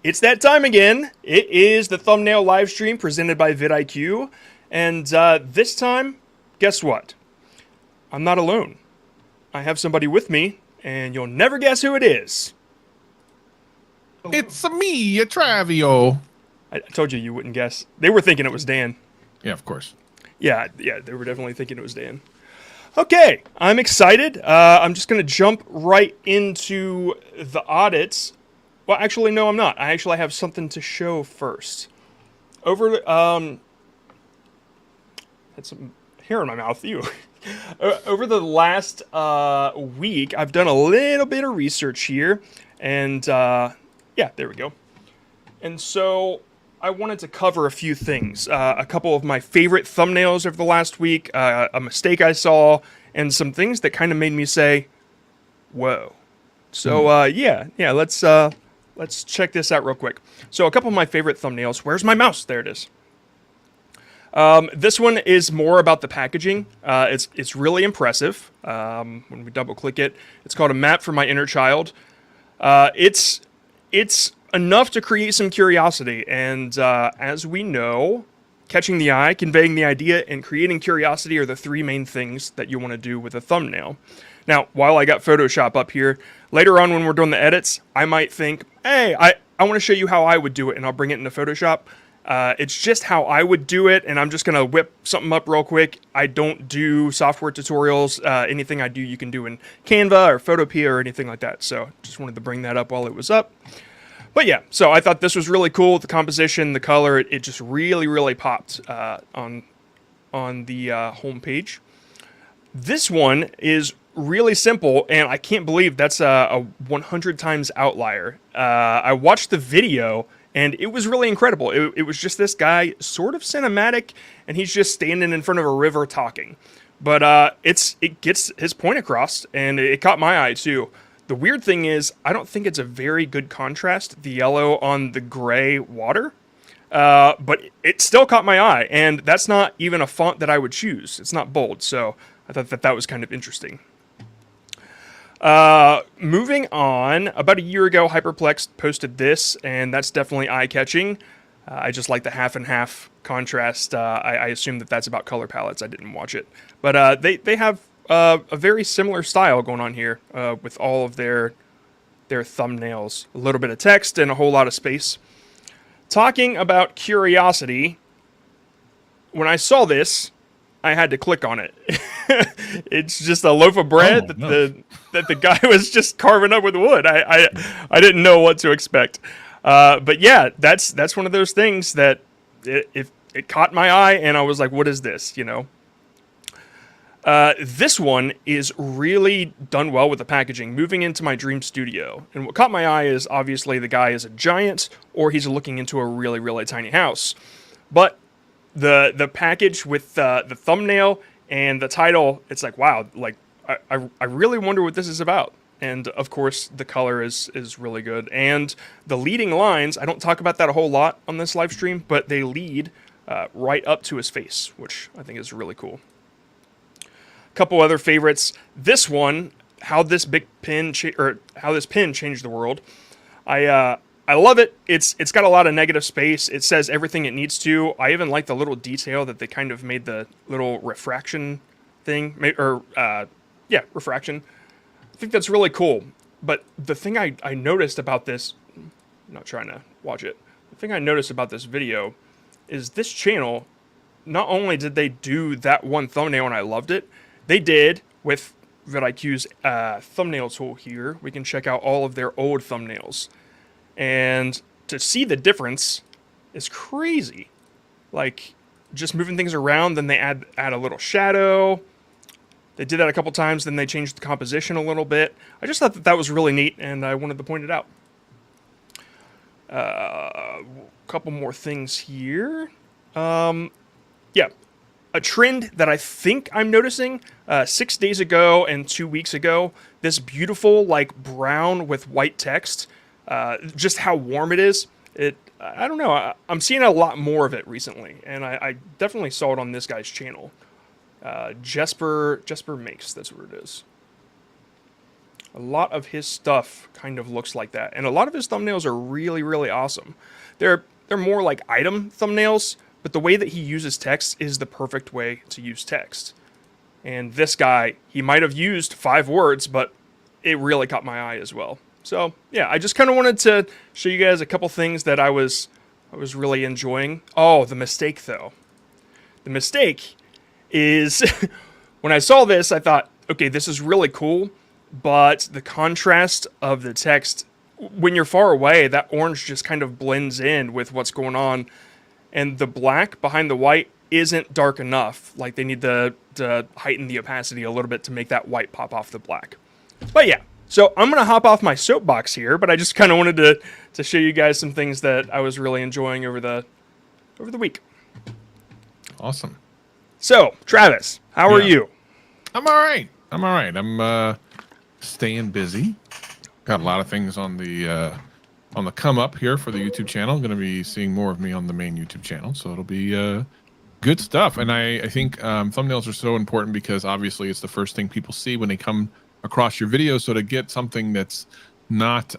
It's that time again. It is the thumbnail live stream presented by vidIQ. And this time, guess what? I'm not alone. I have somebody with me, and you'll never guess who it is. It's me, Travio. I told you wouldn't guess. They were thinking it was Dan. Yeah, of course. Yeah, they were definitely thinking it was Dan. Okay, I'm excited. I'm just going to jump right into the audits. Well, actually, no, I'm not. I actually have something to show first. Had some hair in my mouth. Ew. Over the last week, I've done a little bit of research here, and yeah, there we go. And so I wanted to cover a few things. A couple of my favorite thumbnails over the last week, a mistake I saw, and some things that kind of made me say, whoa. So yeah, let's check this out real quick. So a couple of my favorite thumbnails. Where's my mouse? There it is. This one is more about the packaging. It's really impressive. When we double click it, it's called A Map for My Inner Child. It's enough to create some curiosity, and as we know, catching the eye, conveying the idea, and creating curiosity are the three main things that you want to do with a thumbnail. Now, while I got Photoshop up here, later on when we're doing the edits, I might think, hey, I want to show you how I would do it, and I'll bring it into Photoshop. It's just how I would do it, and I'm just going to whip something up real quick. I don't do software tutorials. Anything I do, you can do in Canva or Photopea or anything like that. So just wanted to bring that up while it was up. But yeah, so I thought this was really cool. The composition, the color, it just really, really popped on the homepage. This one is really simple, and I can't believe that's a 100 times outlier. I watched the video, and it was really incredible. It was just this guy, sort of cinematic, and he's just standing in front of a river talking. But it gets his point across, and it caught my eye too. The weird thing is, I don't think it's a very good contrast, the yellow on the gray water. But it still caught my eye, and that's not even a font that I would choose. It's not bold, so I thought that was kind of interesting. Moving on, about a year ago, Hyperplex posted this, and that's definitely eye-catching. I just like the half and half contrast. I assume that's about color palettes. I didn't watch it. But they have a very similar style going on here with all of their thumbnails. A little bit of text and a whole lot of space. Talking about curiosity, when I saw this, I had to click on it. It's just a loaf of bread that the guy was just carving up with wood. I didn't know what to expect. But yeah, that's one of those things that it caught my eye, and I was like, what is this, you know? This one is really done well with the packaging. Moving into my dream studio. And what caught my eye is obviously the guy is a giant, or he's looking into a really, really tiny house. But the package with the thumbnail and the title, it's like, wow, like I really wonder what this is about. And of course, the color is really good. And the leading lines, I don't talk about that a whole lot on this live stream, but they lead right up to his face, which I think is really cool. Couple other favorites. This one, how this pin changed the world. I love it. It's got a lot of negative space. It says everything it needs to. I even like the little detail that they kind of made the little refraction thing, refraction. I think that's really cool. But the thing I noticed about this, I'm not trying to watch it. The thing I noticed about this video is this channel. Not only did they do that one thumbnail and I loved it, they did with vidIQ's thumbnail tool here. We can check out all of their old thumbnails. And to see the difference is crazy. Like, just moving things around, then they add a little shadow. They did that a couple times, then they changed the composition a little bit. I just thought that was really neat, and I wanted to point it out. A couple more things here. Yeah. A trend that I think I'm noticing 6 days ago and 2 weeks ago, this beautiful like brown with white text, just how warm it is. I don't know. I'm seeing a lot more of it recently, and I definitely saw it on this guy's channel. Jesper Makes, that's what it is. A lot of his stuff kind of looks like that, and a lot of his thumbnails are really, really awesome. They're more like item thumbnails, but the way that he uses text is the perfect way to use text. And this guy, he might have used 5 words, but it really caught my eye as well. So yeah, I just kind of wanted to show you guys a couple things that I was really enjoying. Oh, the mistake though. The mistake is when I saw this, I thought, okay, this is really cool, but the contrast of the text, when you're far away, that orange just kind of blends in with what's going on, and the black behind the white isn't dark enough. Like, they need to heighten the opacity a little bit to make that white pop off the black. But yeah, so I'm going to hop off my soapbox here, but I just kind of wanted to show you guys some things that I was really enjoying over the week. Awesome. So, Travis, how are you? I'm all right. I'm staying busy. Got a lot of things on the come up here for the YouTube channel. I'm going to be seeing more of me on the main YouTube channel, so it'll be good stuff. And I think thumbnails are so important because obviously it's the first thing people see when they come across your video. So to get something that's not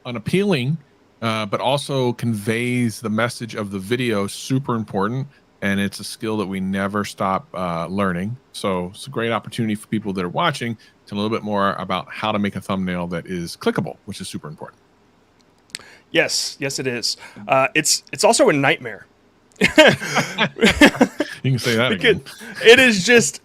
unappealing, but also conveys the message of the video, super important. And it's a skill that we never stop learning. So it's a great opportunity for people that are watching to know a little bit more about how to make a thumbnail that is clickable, which is super important. Yes, it is. It's also a nightmare. You can say that again. It is just,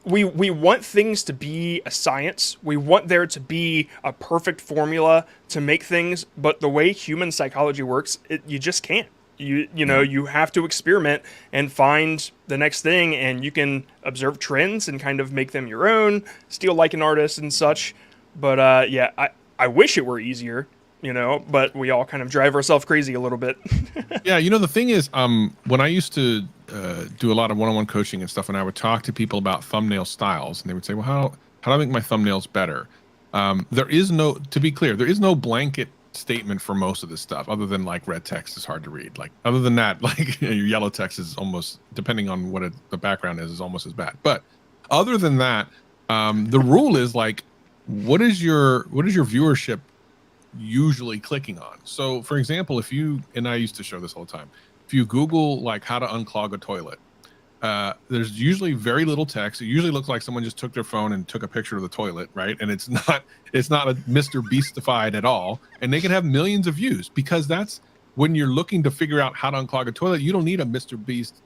we want things to be a science. We want there to be a perfect formula to make things, but the way human psychology works, you just can't. You know, you have to experiment and find the next thing, and you can observe trends and kind of make them your own, steal like an artist and such. But yeah, I wish it were easier, you know, but we all kind of drive ourselves crazy a little bit. Yeah, you know, the thing is, when I used to do a lot of one-on-one coaching and stuff, and I would talk to people about thumbnail styles, and they would say, well, how do I make my thumbnails better? There is no, to be clear, there is no blanket statement for most of this stuff, other than like red text is hard to read. Like, other than that, like, you know, your yellow text is almost, depending on what the background is almost as bad. But other than that, the rule is like, what is your viewership usually clicking on? So for example, if you, and I used to show this all the time, if you Google like how to unclog a toilet, there's usually very little text. It usually looks like someone just took their phone and took a picture of the toilet, right? And it's not a Mr. Beastified at all. And they can have millions of views, because that's when you're looking to figure out how to unclog a toilet. You don't need a Mr. Beast.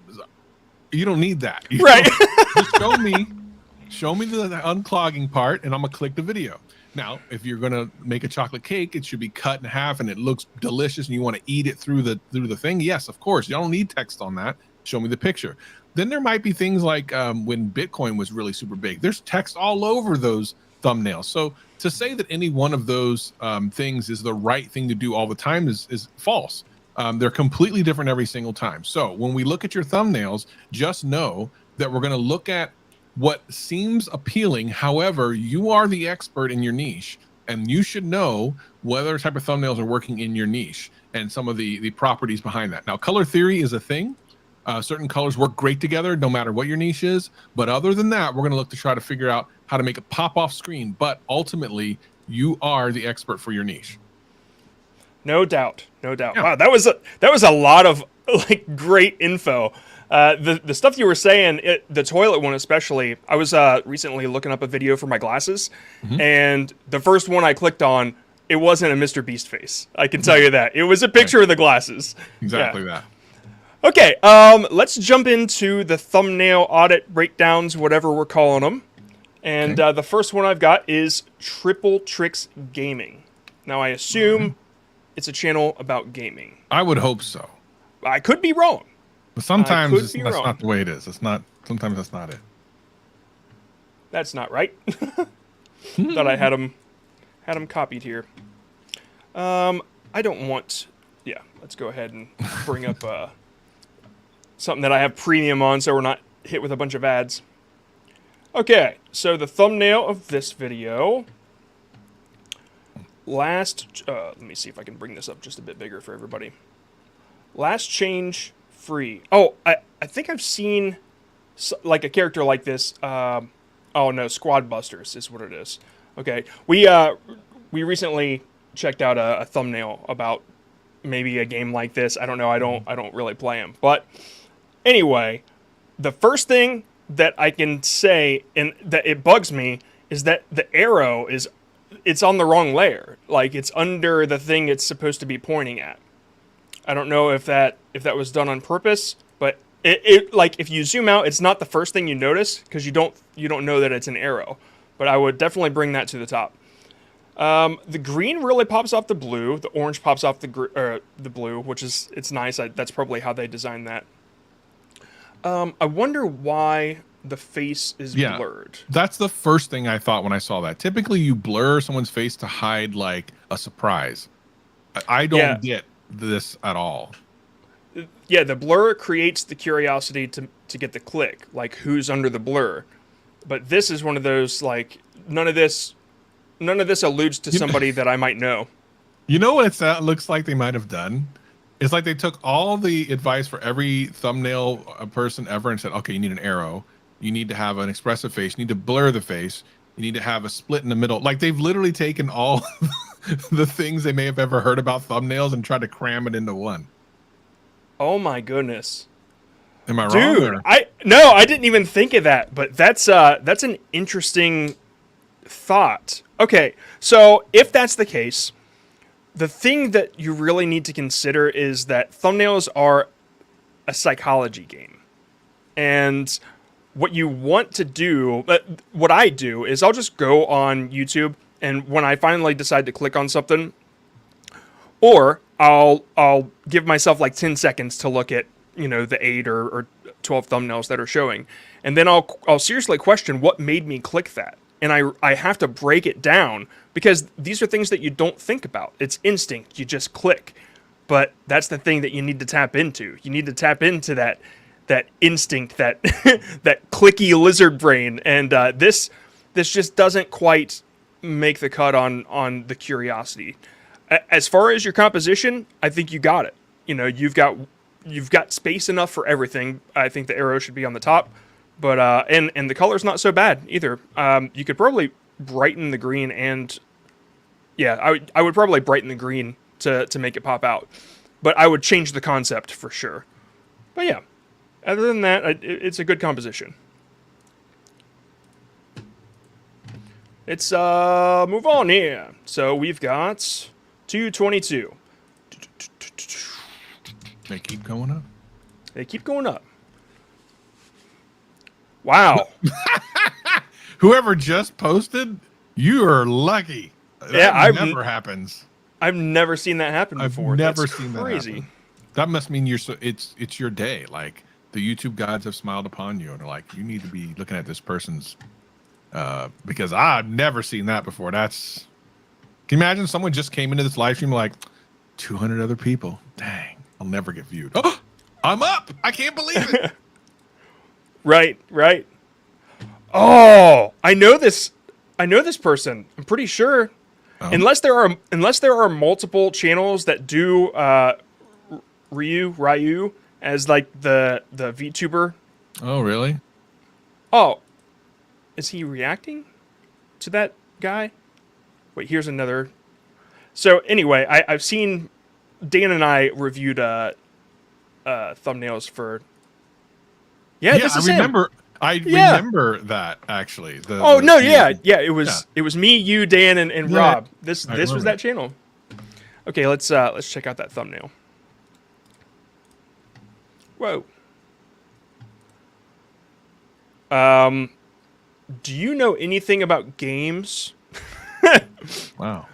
You don't need that. Right. Just show me the unclogging part, and I'm gonna click the video. Now, if you're gonna make a chocolate cake, it should be cut in half and it looks delicious, and you want to eat it through the thing. Yes, of course. You don't need text on that. Show me the picture. Then there might be things like when Bitcoin was really super big. There's text all over those thumbnails. So to say that any one of those things is the right thing to do all the time is false. They're completely different every single time. So when we look at your thumbnails, just know that we're going to look at what seems appealing. However, you are the expert in your niche, and you should know whether type of thumbnails are working in your niche and some of the properties behind that. Now, color theory is a thing. Certain colors work great together no matter what your niche is. But other than that, we're going to look to try to figure out how to make it pop off screen. But ultimately, you are the expert for your niche. No doubt. Yeah. Wow, that was a lot of like great info. The stuff you were saying, the toilet one especially. I was recently looking up a video for my glasses, and the first one I clicked on, it wasn't a Mr. Beast face. I can tell you that. It was a picture of the glasses. Exactly that. Okay, let's jump into the thumbnail audit breakdowns, whatever we're calling them. And the first one I've got is Triple Tricks Gaming. Now, I assume it's a channel about gaming. I would hope so. I could be wrong. But sometimes that's not the way it is. Sometimes that's not it. That's not right. Thought I had them copied here. I don't want... Yeah, let's go ahead and bring up... something that I have premium on, so we're not hit with a bunch of ads. Okay, so the thumbnail of this video. Let me see if I can bring this up just a bit bigger for everybody. Last change free. Oh, I think I've seen like a character like this on Oh no, Squad Busters is what it is. Okay, we recently checked out a thumbnail about maybe a game like this. I don't know. I don't really play them. But anyway, the first thing that I can say and that it bugs me is that the arrow it's on the wrong layer. Like it's under the thing it's supposed to be pointing at. I don't know if that was done on purpose, but it like if you zoom out, it's not the first thing you notice because you don't know that it's an arrow. But I would definitely bring that to the top. The green really pops off the blue. The orange pops off the blue, which is it's nice. That's probably how they designed that. I wonder why the face is blurred. That's the first thing I thought when I saw that. Typically, you blur someone's face to hide like a surprise. I don't get this at all. Yeah, the blur creates the curiosity to get the click, like who's under the blur. But this is one of those like none of this alludes to somebody that I might know. You know what it looks like they might have done? It's like they took all the advice for every thumbnail person ever and said, okay, you need an arrow. You need to have an expressive face. You need to blur the face. You need to have a split in the middle. Like they've literally taken all the things they may have ever heard about thumbnails and tried to cram it into one. Oh my goodness. Am I wrong? Dude, I didn't even think of that, but that's an interesting thought. Okay, so if that's the case, the thing that you really need to consider is that thumbnails are a psychology game. And what you want to do, what I do is I'll just go on YouTube, and when I finally decide to click on something, or I'll give myself like 10 seconds to look at, the 8 or 12 thumbnails that are showing. And then I'll seriously question what made me click that. And I have to break it down because these are things that you don't think about. It's instinct. You just click. But that's the thing that you need to tap into. You need to tap into that instinct, that that clicky lizard brain. And this just doesn't quite make the cut on the curiosity. As far as your composition, I think you got it. You've got space enough for everything. I think the arrow should be on the top. But and the color's not so bad either. You could probably brighten the green and I would probably brighten the green to make it pop out. But I would change the concept for sure. But yeah, other than that, it's a good composition. Let's move on here. So we've got 222. They keep going up. They keep going up. Wow. Whoever just posted, you are lucky. That never happens. I've never seen that happen before. I've never That's seen crazy. That happen. That must mean it's your day. Like the YouTube gods have smiled upon you and are like, you need to be looking at this person's because I've never seen that before. Can you imagine someone just came into this live stream like 200 other people? Dang, I'll never get viewed. Oh, I'm up. I can't believe it. Right. Oh, I know this person. I'm pretty sure. Oh. Unless there are multiple channels that do Ryu as like the VTuber. Oh, really? Oh, is he reacting to that guy? Wait, here's another. So anyway, I've seen Dan and I reviewed thumbnails for. Yeah, this is remember. I remember that actually. It was me, you, Dan, and Rob. This was that channel. Okay, let's check out that thumbnail. Whoa. Do you know anything about games? Wow.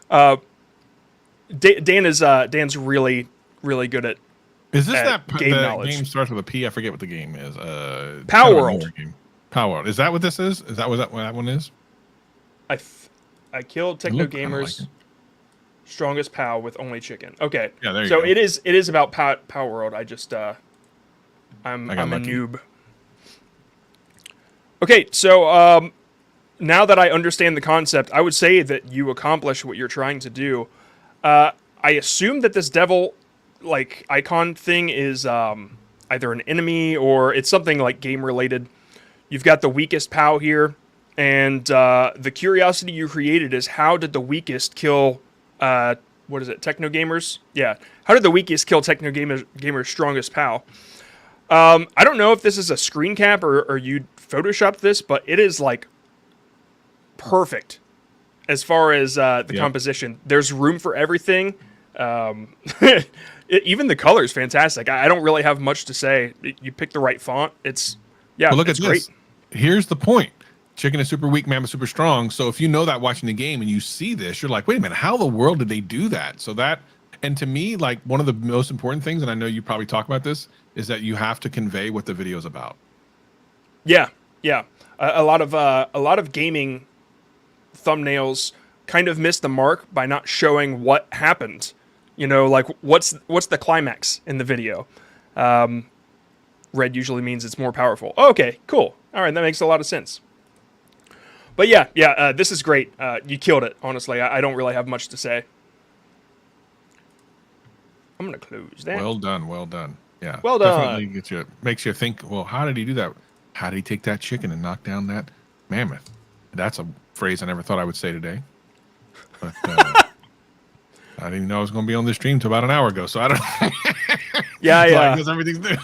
Dan's really good at. Is this that game knowledge? Game starts with a P? I forget what the game is. Power World. Power World. Is that what this is? Is that what that one is? I killed Techno Gamer's strongest POW with only chicken. Okay. Yeah, there you go. So it is about Power World. I just I'm a noob. Okay, so now that I understand the concept, I would say that you accomplish what you're trying to do. I assume that this devil like icon thing is either an enemy or it's something like game related. You've got the weakest POW here. and the curiosity you created is how did the weakest kill what is it, techno gamers? Yeah, how did the weakest kill techno gamer's strongest pal? I don't know if this is a screen cap or you photoshopped this, but it is like perfect as far as the composition. There's room for everything. Even the color is fantastic. I don't really have much to say. You pick the right font. It's But look it's at great. this. Here's the point. Chicken is super weak, man is super strong. So if you know that watching the game and you see this, you're like, wait a minute, how the world did they do that? So that, and to me, like one of the most important things, and I know you probably talk about this, is that you have to convey what the video is about. Yeah, yeah. A lot of gaming thumbnails kind of miss the mark by not showing what happened. You know, like what's the climax in the video. Red usually means it's more powerful. Okay, cool. All right, that makes a lot of sense. But yeah, this is great. You killed it, honestly. I don't really have much to say. I'm gonna close that. Well done, well done. Yeah, well definitely done. Makes you think. Well, how did he do that? How did he take that chicken and knock down that mammoth? That's a phrase I never thought I would say today. But I didn't even know I was going to be on this stream till about an hour ago. So I don't. Yeah. Because everything's new.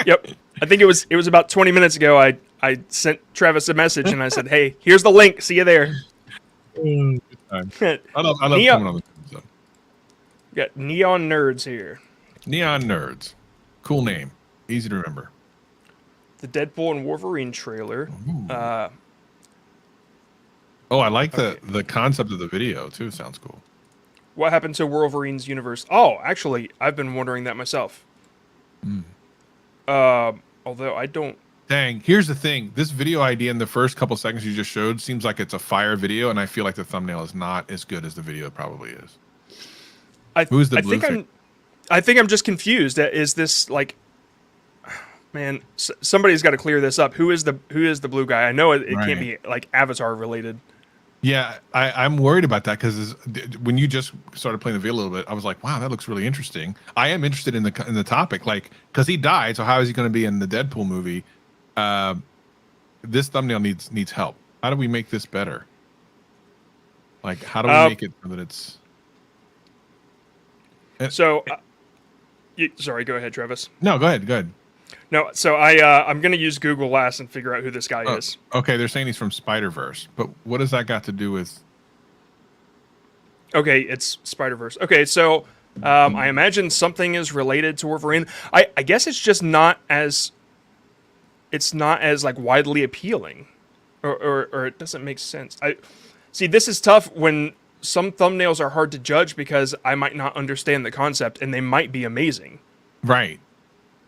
Yep. I think it was about 20 minutes ago. I sent Travis a message and I said, "Hey, here's the link. See you there." Good time. I love Neon, coming on the stream, so. got Neon Nerds here. Neon Nerds. Cool name. Easy to remember. The Deadpool and Wolverine trailer. Oh, I like the concept of the video too. Sounds cool. What happened to Wolverine's universe? Oh, actually, I've been wondering that myself. Although I don't. Dang, here's the thing. This video idea in the first couple seconds you just showed seems like it's a fire video, and I feel like the thumbnail is not as good as the video probably is. Who's the blue thing? I think I'm just confused. Is this like, man? Somebody's got to clear this up. Who is the blue guy? I know it can't be like Avatar related. Yeah, I'm worried about that because when you just started playing the video a little bit, I was like, wow, that looks really interesting. I am interested in the topic, like, because he died, so how is he going to be in the Deadpool movie? This thumbnail needs help. How do we make this better? Like, how do we make it so that it's? So, sorry, go ahead, Travis. No, go ahead. No, so I'm gonna use Google Glass and figure out who this guy is. Okay, they're saying he's from Spider-Verse, but what does that got to do with? Okay, it's Spider-Verse. Okay, so I imagine something is related to Wolverine. I guess it's just not as like widely appealing, or it doesn't make sense. I see. This is tough when some thumbnails are hard to judge because I might not understand the concept and they might be amazing.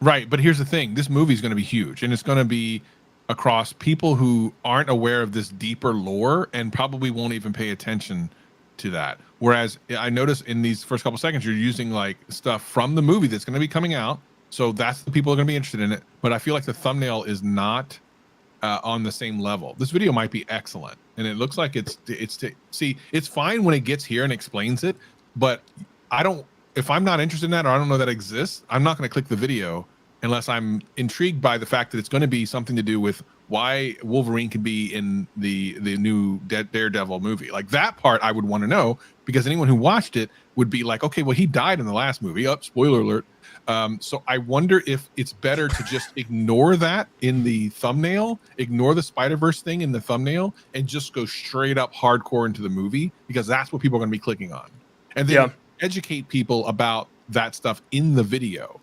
Right, but here's the thing. This movie is going to be huge, and it's going to be across people who aren't aware of this deeper lore and probably won't even pay attention to that. Whereas I notice in these first couple seconds, you're using like stuff from the movie that's going to be coming out. So that's the people who are going to be interested in it. But I feel like the thumbnail is not on the same level. This video might be excellent, and it looks like it's fine when it gets here and explains it, but if I'm not interested in that or I don't know that exists, I'm not going to click the video unless I'm intrigued by the fact that it's going to be something to do with why Wolverine can be in the new Daredevil movie. Like that part I would want to know, because anyone who watched it would be like, okay, well, he died in the last movie. Spoiler alert. So I wonder if it's better to just ignore that in the thumbnail, ignore the Spider-Verse thing in the thumbnail, and just go straight up hardcore into the movie, because that's what people are going to be clicking on. And then educate people about that stuff in the video.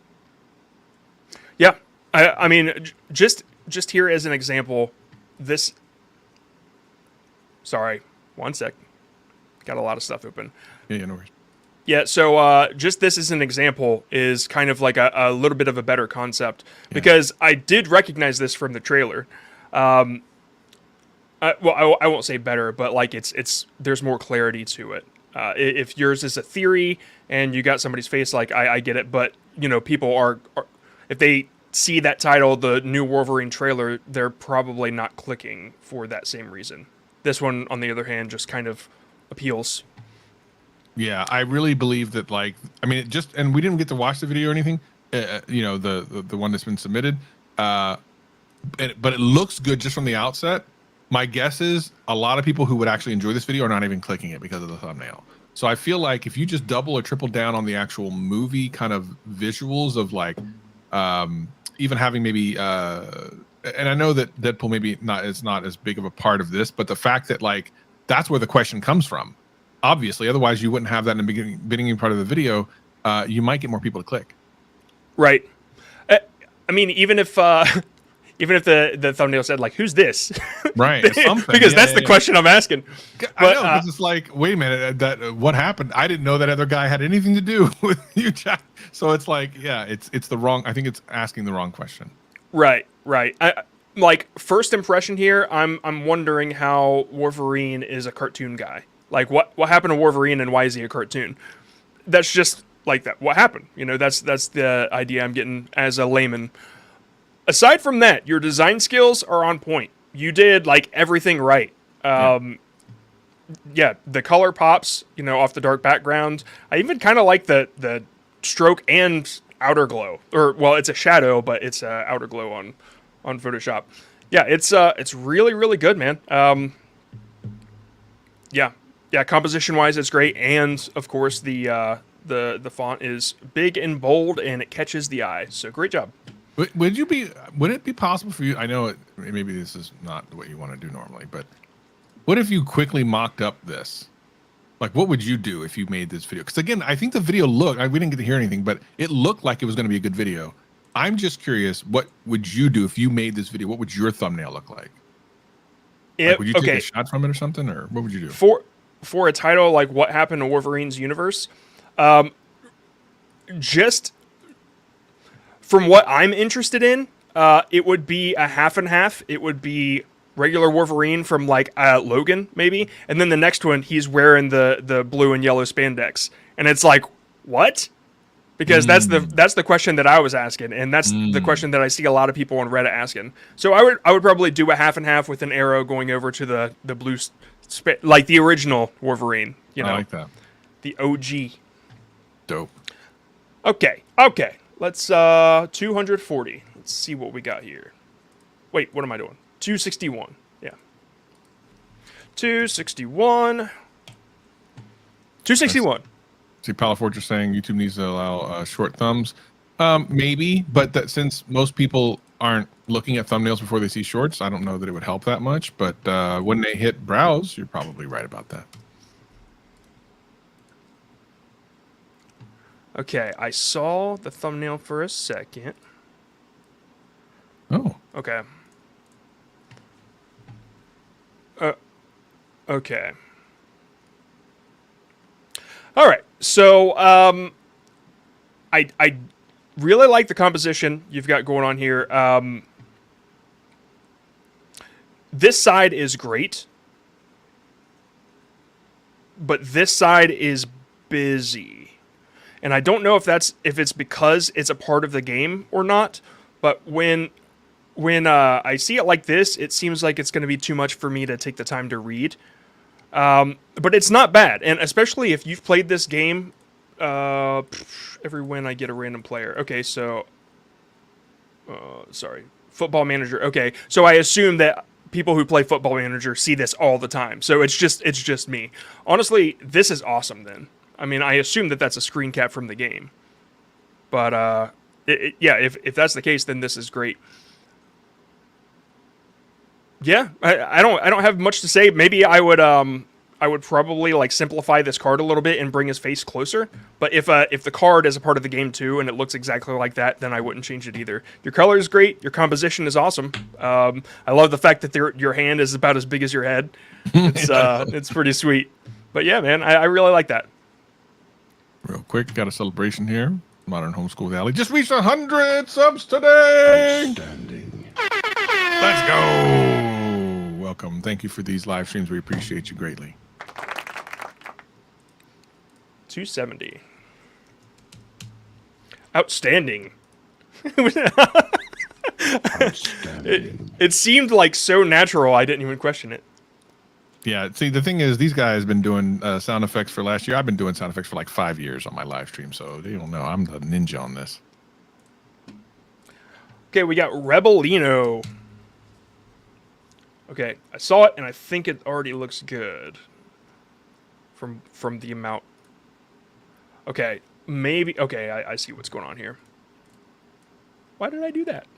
Yeah, I mean, just here as an example, this. Sorry, one sec. Got a lot of stuff open. Yeah, no worries. Yeah, so just this as an example is kind of like a little bit of a better concept, because I did recognize this from the trailer. Well, I won't say better, but like there's more clarity to it. If yours is a theory and you got somebody's face, like I get it, but you know, people are if they see that title, the new Wolverine trailer, they're probably not clicking for that same reason. This one, on the other hand, just kind of appeals. Yeah, I really believe that. Like, I mean, and we didn't get to watch the video or anything. You know, the one that's been submitted, but it looks good just from the outset. My guess is a lot of people who would actually enjoy this video are not even clicking it because of the thumbnail. So I feel like if you just double or triple down on the actual movie kind of visuals of like, even having maybe, and I know that Deadpool maybe is not as big of a part of this, but the fact that like that's where the question comes from, obviously. Otherwise, you wouldn't have that in the beginning part of the video. You might get more people to click. Right. I mean, even if the thumbnail said like, "Who's this?" Right. Because that's the question I'm asking. I know, because it's like, wait a minute, that what happened? I didn't know that other guy had anything to do with you, Jack. So it's like, yeah, it's the wrong. I think it's asking the wrong question. Right. Like first impression here, I'm wondering how Wolverine is a cartoon guy. Like what happened to Wolverine and why is he a cartoon? That's just like that. What happened? You know, that's the idea I'm getting as a layman. Aside from that, your design skills are on point. You did like everything right. Yeah, the color pops, you know, off the dark background. I even kind of like the stroke and outer glow, or well, it's a shadow, but it's outer glow on Photoshop. Yeah, it's really really good, man. Yeah, composition wise, it's great, and of course the font is big and bold, and it catches the eye. So great job. Would it be possible for you? I know maybe this is not what you want to do normally, but what if you quickly mocked up this? Like, what would you do if you made this video? Because again, I think the video we didn't get to hear anything, but it looked like it was going to be a good video. I'm just curious, what would you do if you made this video? What would your thumbnail look like? Would you take a shot from it or something, or what would you do? For a title like "What Happened to Wolverine's Universe," just from what I'm interested in, it would be a half and half. It would be regular Wolverine from like Logan maybe, and then the next one he's wearing the blue and yellow spandex, and it's like, what? Because that's the question that I was asking, and that's the question that I see a lot of people on Reddit asking. So I would probably do a half and half with an arrow going over to the blue, like the original Wolverine. You know, I like that. The OG. Dope. Okay. Let's 240. Let's see what we got here. Wait, what am I doing? 261. Yeah. 261. 261. See, Palaforge is saying YouTube needs to allow short thumbs. Maybe, but that since most people aren't looking at thumbnails before they see shorts, I don't know that it would help that much. But when they hit browse, you're probably right about that. Okay, I saw the thumbnail for a second. Oh. Okay. Okay. All right. So, I really like the composition you've got going on here. This side is great, but this side is busy. And I don't know if it's because it's a part of the game or not, but when I see it like this, it seems like it's going to be too much for me to take the time to read. But it's not bad, and especially if you've played this game, every win I get a random player. Okay, so, sorry, Football Manager. Okay, so I assume that people who play Football Manager see this all the time, so it's just me. Honestly, this is awesome then. I mean, I assume that that's a screen cap from the game. But, yeah, if that's the case, then this is great. Yeah, I don't have much to say. Maybe I would probably like simplify this card a little bit and bring his face closer. But if the card is a part of the game too and it looks exactly like that, then I wouldn't change it either. Your color is great. Your composition is awesome. I love the fact that your hand is about as big as your head. It's pretty sweet. But yeah, man, I really like that. Real quick, got a celebration here. Modern Homeschool with Ali just reached 100 subs today. Outstanding. Let's go. Welcome. Thank you for these live streams. We appreciate you greatly. 270. Outstanding. Outstanding. It seemed like so natural, I didn't even question it. Yeah, see, the thing is, these guys have been doing sound effects for last year. I've been doing sound effects for like 5 years on my live stream, so they don't know. I'm the ninja on this. Okay, we got Rebelino. Okay, I saw it, and I think it already looks good. From the amount. Okay, maybe. Okay, I see what's going on here. Why did I do that?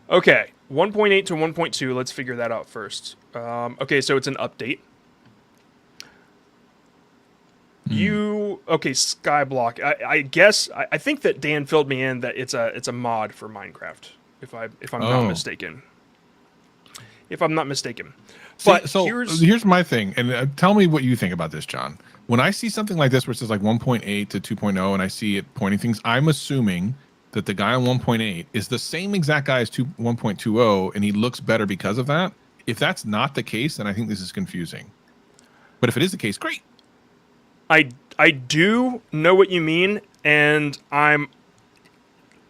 Okay, 1.8 to 1.2. Let's figure that out first. Okay, so it's an update. Okay, Skyblock. I guess I think that Dan filled me in that it's a mod for Minecraft. If I'm not mistaken. If I'm not mistaken. But so here's my thing, and tell me what you think about this, John. When I see something like this where it says like 1.8 to 2.0 and I see it pointing things, I'm assuming that the guy on 1.8 is the same exact guy as 1.20 and he looks better because of that. If that's not the case, then I think this is confusing. But if it is the case, great. I do know what you mean, and I'm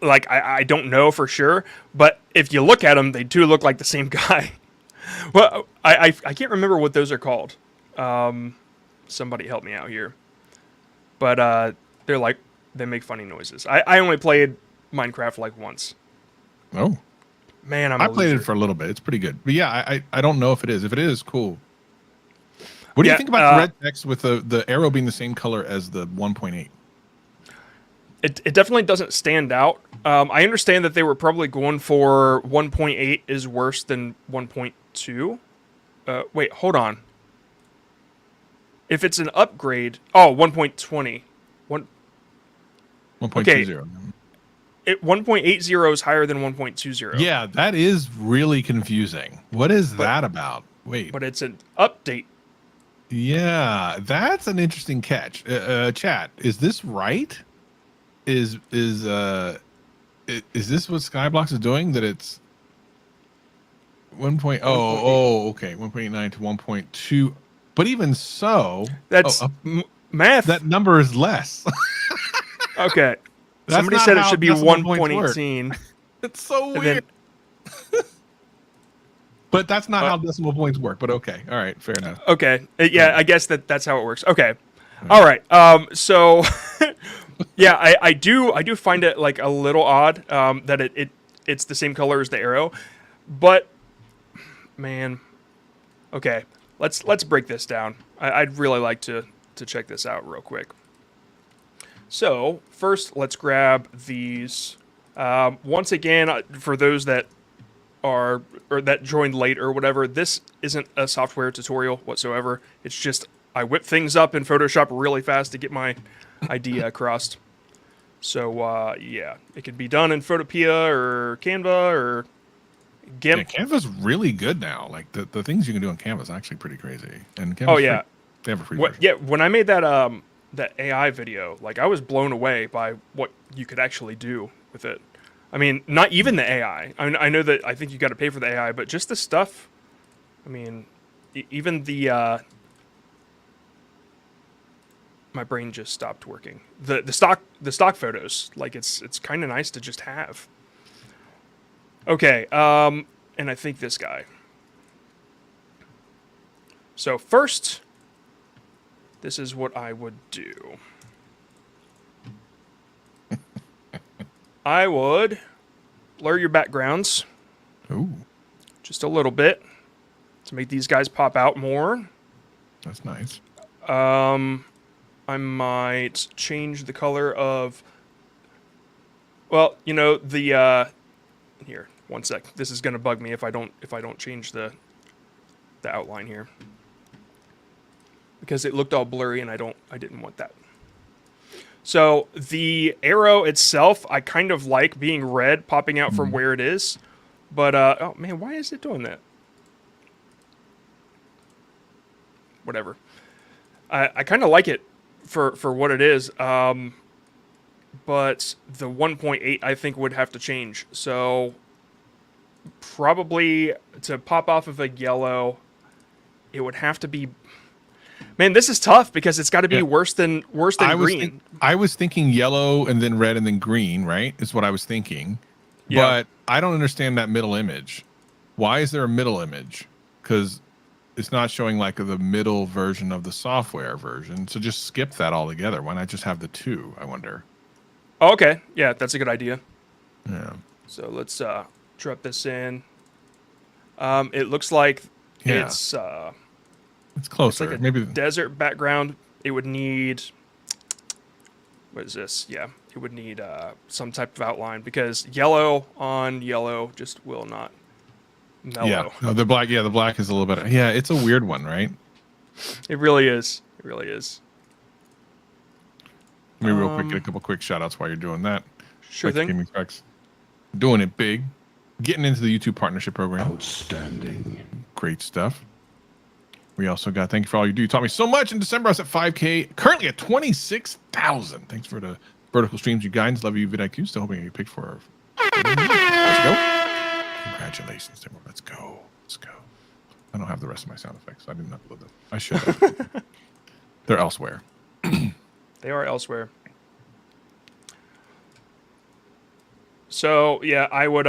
like I don't know for sure, but if you look at them, they do look like the same guy. Well, I can't remember what those are called. Somebody help me out here. But they make funny noises. I only played Minecraft like once. Oh. Man, I played it for a little bit. It's pretty good. But yeah, I don't know if it is. If it is, cool. What do you think about the red text with the arrow being the same color as the 1.8? It definitely doesn't stand out. I understand that they were probably going for 1.8 is worse than 1.2. Wait, hold on. If it's an upgrade... Oh, 1.20. 1.20. Okay. 1.80 is higher than 1.20. Yeah, that is really confusing. What is that about? Wait. But it's an update. Yeah, that's an interesting catch. Chat, is this right? Is this what Skyblock is doing? That it's 1.0? Oh, okay, 1.9 to 1.2. But even so, that's math. That number is less. Okay, somebody said it should be 1.18. It's so weird. But that's not how decimal points work. But okay, all right, fair enough. Okay, yeah, I guess that's how it works. Okay, all right. So, yeah, I do find it like a little odd that it's the same color as the arrow, but man, okay, let's break this down. I'd really like to check this out real quick. So first, let's grab these. Once again, for those that that joined late or whatever, this isn't a software tutorial whatsoever. It's just I whip things up in Photoshop really fast to get my idea across. So yeah, it can be done in Photopea or Canva or GIMP. Yeah, Canva's really good now. Like the things you can do on Canva is actually pretty crazy. And Canva's yeah, free. They have a free version. Yeah. When I made that that AI video, like I was blown away by what you could actually do with it. I mean, not even the AI. I know that I think you got to pay for the AI, but just the stuff. I mean, even the my brain just stopped working. The stock photos, like it's kind of nice to just have. Okay, and I think this guy. So first, this is what I would do. I would blur your backgrounds. Ooh. Just a little bit to make these guys pop out more. That's nice. I might change the color of, well, you know, the here, one sec. This is going to bug me if I don't change the outline here. Because it looked all blurry and I didn't want that. So the arrow itself, I kind of like being red, popping out from where it is. But, oh man, why is it doing that? Whatever. I kind of like it for what it is. But the 1.8, I think, would have to change. So probably to pop off of a yellow, it would have to be... Man, this is tough because it's got to be worse than green. I was thinking yellow and then red and then green, right? Is what I was thinking. Yeah. But I don't understand that middle image. Why is there a middle image? Because it's not showing like the middle version of the software version. So just skip that altogether. Why not just have the two, I wonder? Oh, okay. Yeah, that's a good idea. Yeah. So let's drop this in. It looks like Yeah. it's closer. like a Maybe. desert background. It would need, what is this? Yeah, it would need some type of outline because yellow on yellow just will not mellow. Yeah. No, the black. Yeah, the black is a little bit. Yeah, it's a weird one, right? It really is. It really is. Let me real quick get a couple quick shout outs while you're doing that. Sure Thanks, thing. Gaming Specs. Doing it big. Getting into the YouTube partnership program. Outstanding. Great stuff. We also got thank you for all you do. You taught me so much. In December, I was at 5K. Currently at 26,000. Thanks for the vertical streams, you guys. Love you, vidIQ. Still hoping I get picked for. Let's go. Congratulations, Timber. Let's go. Let's go. I don't have the rest of my sound effects. I didn't upload them. I should have. They're elsewhere. They are elsewhere. So yeah, I would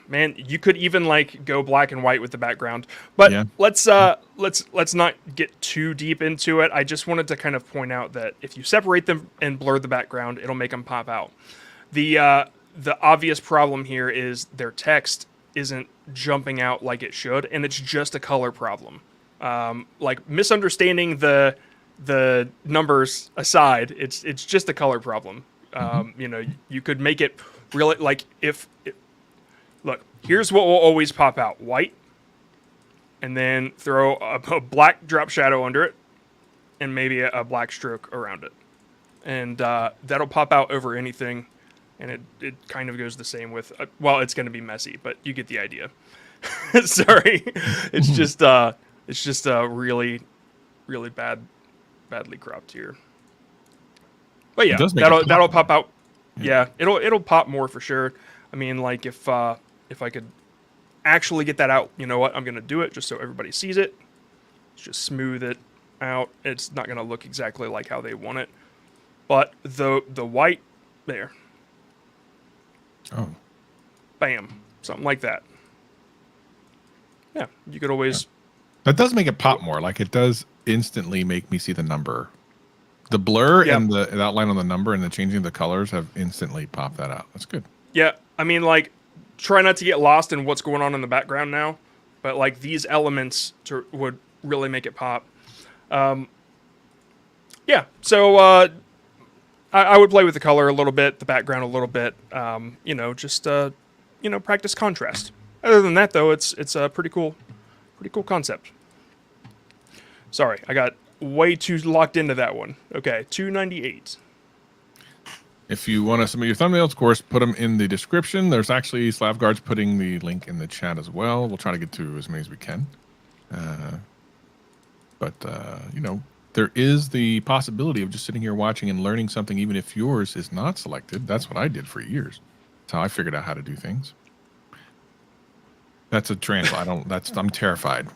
man, you could even like go black and white with the background. But Yeah. let's not get too deep into it. I just wanted to kind of point out that if you separate them and blur the background, it'll make them pop out. The obvious problem here is their text isn't jumping out like it should, and it's just a color problem. Like misunderstanding the numbers aside, it's just a color problem. You know, you could make it really like look, here's what will always pop out: white, and then throw a black drop shadow under it, and maybe a black stroke around it, and that'll pop out over anything. And it kind of goes the same with well, it's going to be messy, but you get the idea. Sorry, it's just really badly cropped here. But yeah, that'll pop out. Yeah, it'll pop more for sure. I mean, like if I could actually get that out, you know what? I'm gonna do it just so everybody sees it. Just smooth it out. It's not gonna look exactly like how they want it, but the white there. Oh. Bam, something like that. Yeah, you could always. That does make it pop more. Like it does instantly make me see the number. The blur and the outline on the number and the changing the colors have instantly popped that out. That's good. Yeah, I mean, like, try not to get lost in what's going on in the background now, but like these elements would really make it pop. Yeah, so I would play with the color a little bit, the background a little bit. You know, just practice contrast. Other than that, though, it's a pretty cool concept. Sorry, I got way too locked into that one. Okay, 298. If you want to submit your thumbnails, of course, put them in the description. There's actually Slavguard's putting the link in the chat as well. We'll try to get to as many as we can. But you know, there is the possibility of just sitting here watching and learning something, even if yours is not selected. That's what I did for years. That's how I figured out how to do things. That's a translate. I'm terrified.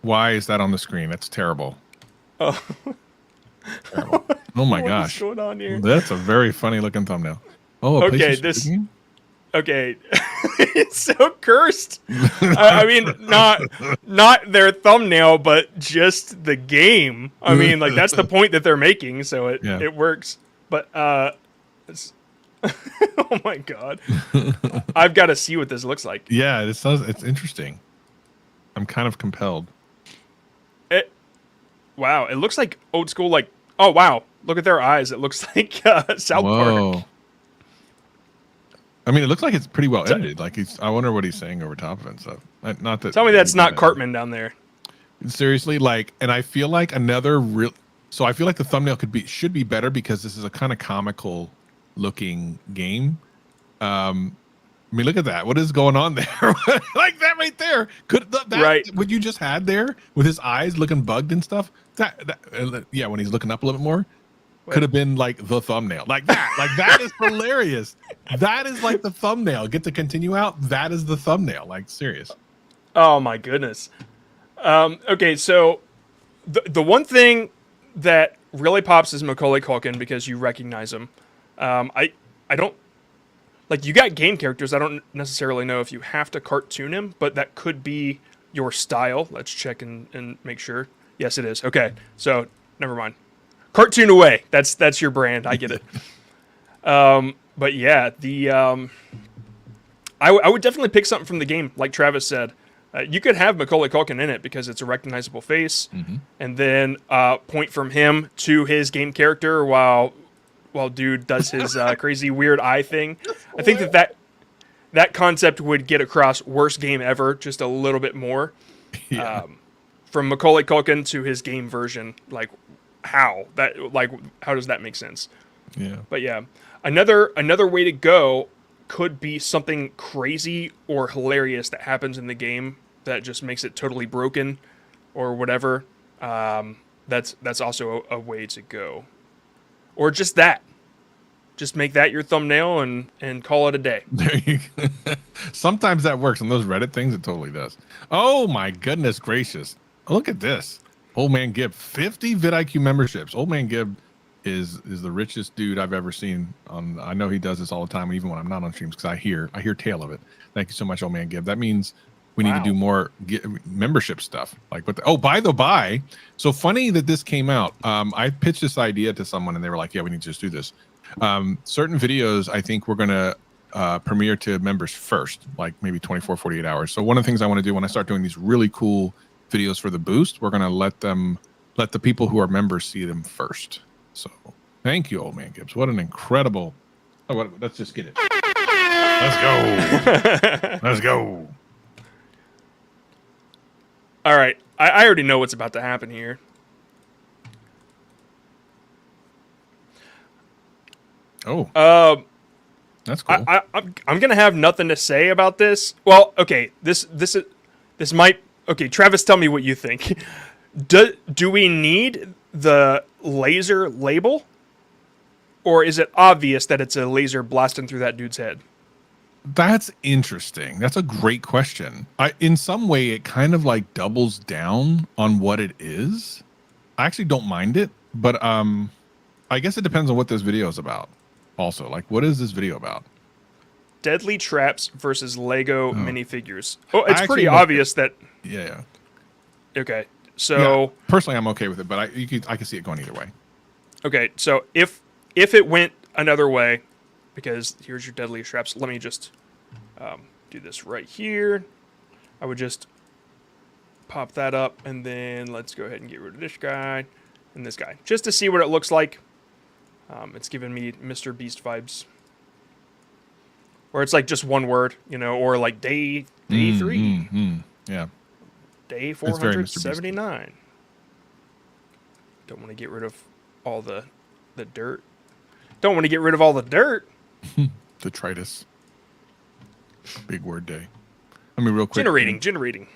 Why is that on the screen? That's terrible. Oh. Terrible. Oh my gosh. What's going on here? That's a very funny looking thumbnail. Oh, okay, this. Okay, it's so cursed. I mean, not their thumbnail, but just the game. I mean, like that's the point that they're making, so it works. But oh my god, I've got to see what this looks like. Yeah, it's interesting. I'm kind of compelled. Wow, it looks like old school. Like, oh wow, look at their eyes. It looks like South Park. I mean, it looks like it's pretty well edited. Like I wonder what he's saying over top of it and stuff. Not that. Tell me that's not Cartman down there. Seriously, like, and I feel like another real. So I feel like the thumbnail should be better because this is a kind of comical looking game. I mean, look at that. What is going on there? Like that right there. What you just had there with his eyes looking bugged and stuff. Yeah, when he's looking up a little bit more. Could have been like the thumbnail, like that is hilarious. That is like the thumbnail. Get to continue out. That is the thumbnail. Like serious. Oh my goodness. Okay, so the one thing that really pops is Macaulay Culkin because you recognize him. I don't like you got game characters. I don't necessarily know if you have to cartoon him, but that could be your style. Let's check and make sure. Yes, it is. Okay, so never mind. Cartoon away. That's your brand. I get it. But yeah, I would definitely pick something from the game, like Travis said. You could have Macaulay Culkin in it because it's a recognizable face, and then point from him to his game character while dude does his crazy weird eye thing. I think that concept would get across worst game ever just a little bit more. Yeah. From Macaulay Culkin to his game version, how does that make sense? Yeah. But yeah, another way to go could be something crazy or hilarious that happens in the game that just makes it totally broken or whatever. That's also a way to go. Or just that. Just make that your thumbnail and call it a day. There you go. Sometimes that works on those Reddit things. It totally does. Oh my goodness gracious! Look at this. Old Man Gibb, 50 vidIQ memberships. Old Man Gibb is the richest dude I've ever seen. I know he does this all the time, even when I'm not on streams, because I hear tale of it. Thank you so much, Old Man Gibb. That means we need to do more membership stuff. By the by, so funny that this came out. I pitched this idea to someone, and they were like, "Yeah, we need to just do this." Certain videos, I think we're gonna premiere to members first, like maybe 24, 48 hours. So one of the things I want to do when I start doing these really cool videos for the boost, we're gonna let the people who are members see them first. So thank you, Old Man Gibbs. What an incredible. Let's just get it. Let's go. Let's go. All right, I already know what's about to happen here. Oh, that's cool. I'm gonna have nothing to say about this. Well, okay, this might. Okay, Travis, tell me what you think. Do we need the laser label, or is it obvious that it's a laser blasting through that dude's head? That's interesting. That's a great question. In some way, it kind of like doubles down on what it is. I actually don't mind it, but I guess it depends on what this video is about. Also, like, what is this video about? Deadly traps versus Lego minifigures. Oh, it's pretty like obvious that. Yeah. Okay, so yeah, personally, I'm okay with it, but I can see it going either way. Okay, so if it went another way, because here's your deadly traps. Let me just do this right here. I would just pop that up, and then let's go ahead and get rid of this guy and this guy, just to see what it looks like. It's giving me Mr. Beast vibes. Or it's like just one word, or like day 3. Yeah. Day 479. Don't want to get rid of all the dirt. Don't want to get rid of all the dirt. Detritus. Big word day. I mean, real quick. Generating. All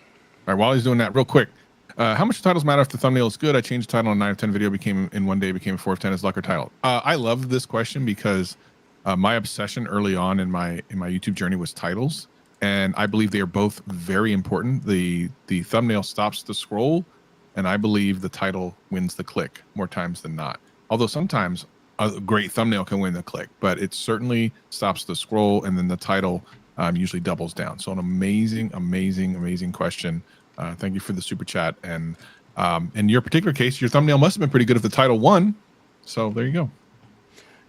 right, while he's doing that, real quick. How much titles matter if the thumbnail is good? I changed the title on 9 of 10 video, became a 4 of 10 as luck or title. I love this question because my obsession early on in my YouTube journey was titles, and I believe they are both very important. The thumbnail stops the scroll, and I believe the title wins the click more times than not. Although sometimes a great thumbnail can win the click, but it certainly stops the scroll, and then the title usually doubles down. So an amazing question. Thank you for the super chat. And in your particular case, your thumbnail must have been pretty good if the title won. So there you go.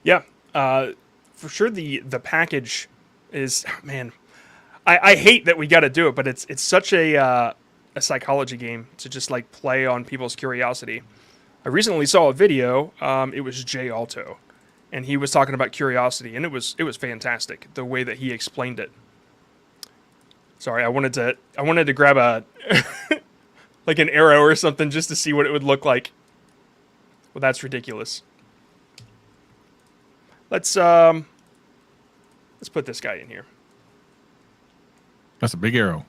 Yeah, for sure. The package is, man. I hate that we got to do it, but it's such a psychology game to just like play on people's curiosity. I recently saw a video. It was Jay Alto, and he was talking about curiosity, and it was fantastic the way that he explained it. Sorry, I wanted to grab a like an arrow or something just to see what it would look like. Well, that's ridiculous. Let's put this guy in here. That's a big arrow.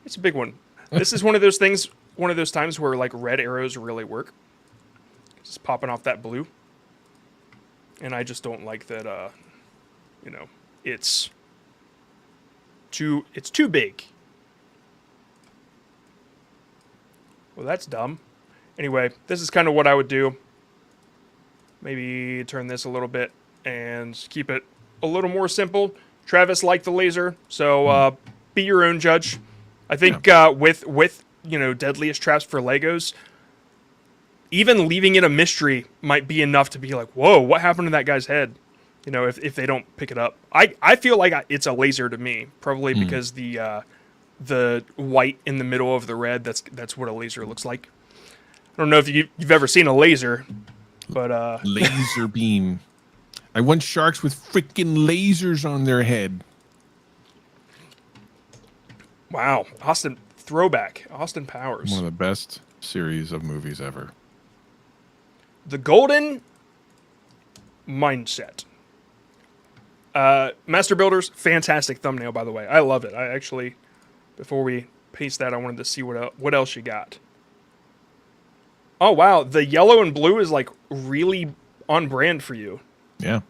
It's a big one. This is one of those things, one of those times where like red arrows really work. Just popping off that blue. And I just don't like that it's too big. Well, that's dumb. Anyway, this is kind of what I would do. Maybe turn this a little bit and keep it a little more simple. Travis liked the laser, so be your own judge. I think with deadliest traps for Legos, even leaving it a mystery might be enough to be like, whoa, what happened to that guy's head? You know, if they don't pick it up, I feel like it's a laser to me, probably because the white in the middle of the red. That's what a laser looks like. I don't know if you've ever seen a laser, but Laser beam. I want sharks with freaking lasers on their head. wow, Austin throwback, Austin Powers, One of the best series of movies ever. the Golden Mindset. Master Builders, fantastic thumbnail, by the way. I love it. I actually, before we paste that, I wanted to see what else you got. Oh, wow. The yellow and blue is like really on brand for you. Yeah.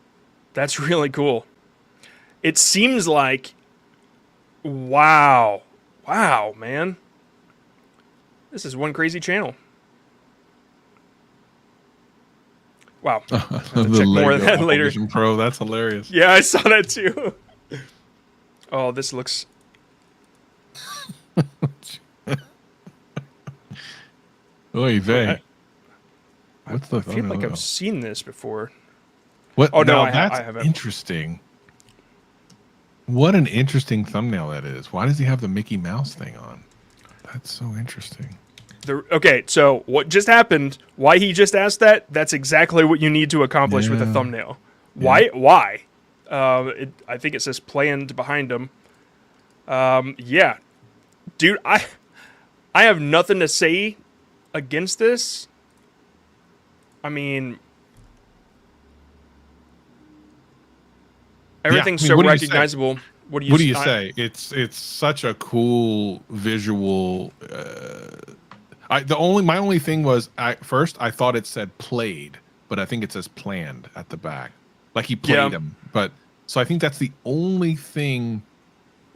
That's really cool. It seems like, wow, man. This is one crazy channel. Wow. I'll have to check more of that later. Vision Pro, that's hilarious. Yeah, I saw that too. Oh, this looks... Oy vey. What's the I feel like I've seen this before. What? Oh, no, now, I that's haven't. interesting. What an interesting thumbnail that is. Why does he have the Mickey Mouse thing on? That's so interesting. Okay, so what just happened, why he just asked that, that's exactly what you need to accomplish with a thumbnail. Why? I think it says planned behind him. Yeah. Dude, I have nothing to say against this. I mean, everything's so recognizable. What do you say? It's such a cool visual. My only thing was first I thought it said played, but I think it says planned at the back, like he played him. But so I think that's the only thing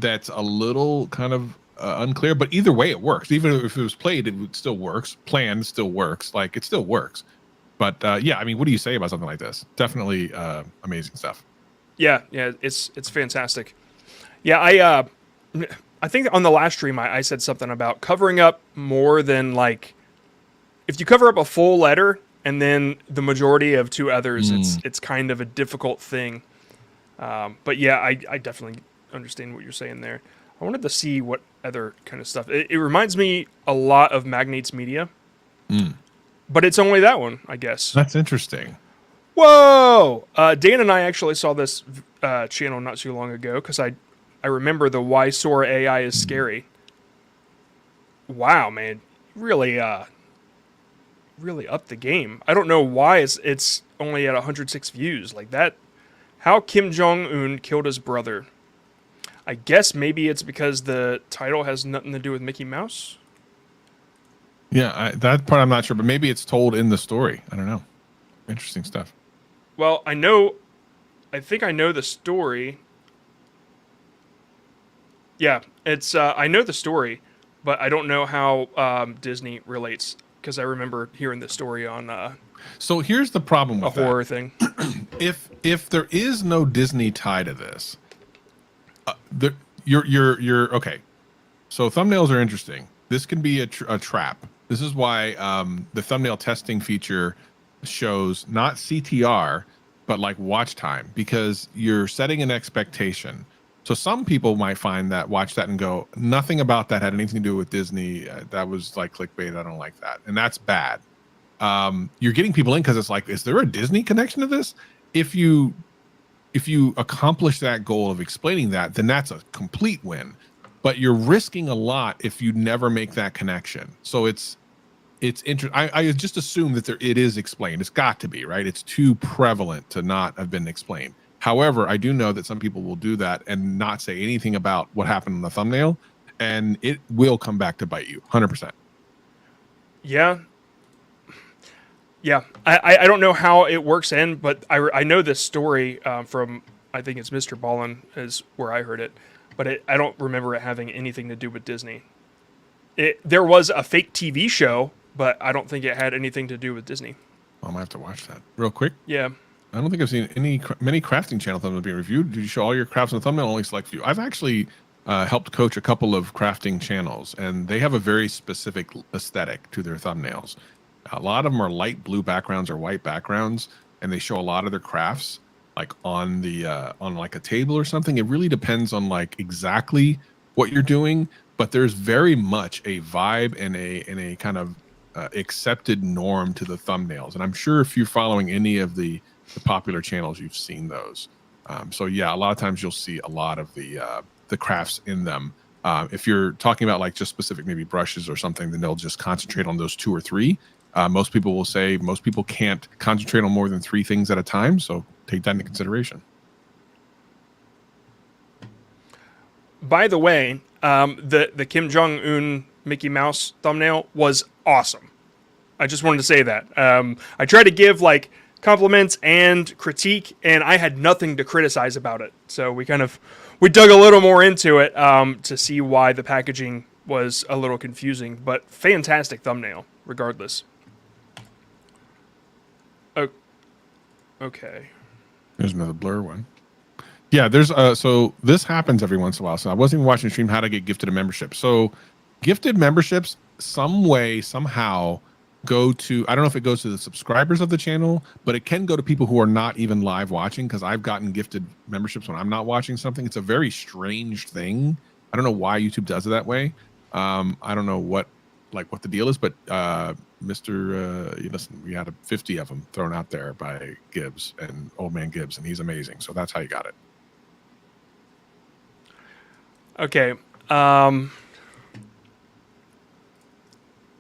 that's a little kind of unclear. But either way, it works. Even if it was played, it still works. Planned still works. Like it still works. But yeah, I mean, what do you say about something like this? Definitely amazing stuff. Yeah, it's fantastic. Yeah, I think on the last stream I said something about covering up more than like, if you cover up a full letter and then the majority of two others, it's kind of a difficult thing. But yeah, I definitely understand what you're saying there. I wanted to see what other kind of stuff. It reminds me a lot of Magnate's Media, but it's only that one, I guess. That's interesting. Whoa! Dan and I actually saw this channel not too long ago because I remember the why Sora AI is scary. Wow, man, really upped the game. I don't know why it's only at 106 views like that. How Kim Jong-un killed his brother. I guess maybe it's because the title has nothing to do with Mickey Mouse. Yeah, that part I'm not sure, but maybe it's told in the story. I don't know. Interesting stuff. Well, I think I know the story. Yeah, it's I know the story, but I don't know how Disney relates because I remember hearing the story on so here's the problem with a horror thing. If there is no Disney tie to this, you're okay. So thumbnails are interesting. This can be a trap. This is why the thumbnail testing feature shows not CTR, but like watch time, because you're setting an expectation. So some people might find that, watch that and go, nothing about that had anything to do with Disney. That was like clickbait. I don't like that. And that's bad. You're getting people in because it's like, is there a Disney connection to this? If you accomplish that goal of explaining that, then that's a complete win. But you're risking a lot if you never make that connection. So it's interesting. I just assume that it is explained. It's got to be, right? It's too prevalent to not have been explained. However, I do know that some people will do that and not say anything about what happened in the thumbnail, and it will come back to bite you 100%. Yeah. I don't know how it works in, but I know this story from, I think it's Mr. Ballin is where I heard it, but I don't remember it having anything to do with Disney. There was a fake TV show, but I don't think it had anything to do with Disney. I might have to watch that real quick. Yeah. I don't think I've seen many crafting channel thumbnails being reviewed. Did you show all your crafts in the thumbnail? Only select few. I've actually helped coach a couple of crafting channels, and they have a very specific aesthetic to their thumbnails. A lot of them are light blue backgrounds or white backgrounds, and they show a lot of their crafts. like on the on like a table or something. It really depends on like exactly what you're doing, but there's very much a vibe and a kind of accepted norm to the thumbnails. And I'm sure if you're following any of the popular channels, you've seen those. So yeah, a lot of times you'll see a lot of the crafts in them. If you're talking about like just specific maybe brushes or something, then they'll just concentrate on those 2 or 3. Most people will say most people can't concentrate on more than 3 things at a time. So take that into consideration. By the way, the Kim Jong-un Mickey Mouse thumbnail was awesome. I just wanted to say that. I tried to give like compliments and critique, and I had nothing to criticize about it. So we dug a little more into it to see why the packaging was a little confusing, but fantastic thumbnail regardless. Oh, okay. There's another blur one. Yeah, there's so this happens every once in a while. So I wasn't even watching the stream how to get gifted a membership. So gifted memberships some way, somehow go to, I don't know if it goes to the subscribers of the channel, but it can go to people who are not even live watching, because I've gotten gifted memberships when I'm not watching something. It's a very strange thing. I don't know why YouTube does it that way. I don't know what the deal is, but listen, we had 50 of them thrown out there by Gibbs and Old Man Gibbs, and he's amazing. So that's how you got it. Okay.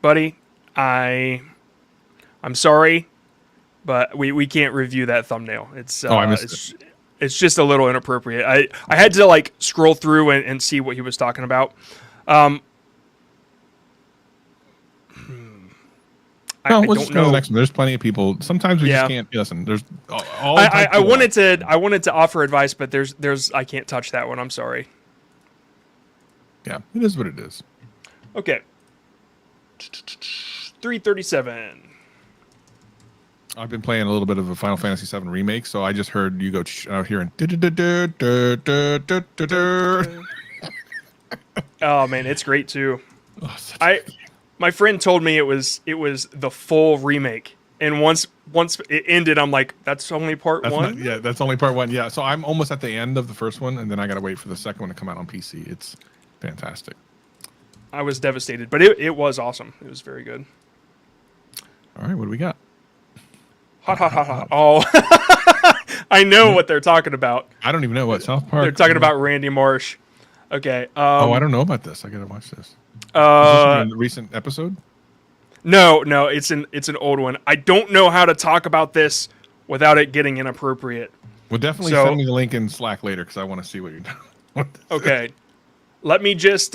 Buddy, I'm sorry, but we can't review that thumbnail. It's I missed it. It's just a little inappropriate. I had to like scroll through and see what he was talking about. We'll just go to the next one. There's plenty of people. Sometimes we just can't listen. There's all I wanted to offer advice, but there's I can't touch that one. I'm sorry. Yeah, it is what it is. Okay. 337. I've been playing a little bit of a Final Fantasy VII remake, so I just heard you go out here and. Oh man, it's great too. My friend told me it was the full remake, and once it ended, I'm like, that's only part one. That's only part 1. Yeah, so I'm almost at the end of the first one, and then I gotta wait for the second one to come out on PC. It's fantastic. I was devastated, but it was awesome. It was very good. All right, what do we got? Hot. Oh, I know what they're talking about. I don't even know what South Park. They're talking about Randy Marsh. Okay. I don't know about this. I gotta watch this. Is this a recent episode? No, it's an old one. I don't know how to talk about this without it getting inappropriate. Well, definitely send me the link in Slack later, because I want to see what you're doing. Okay. Let me just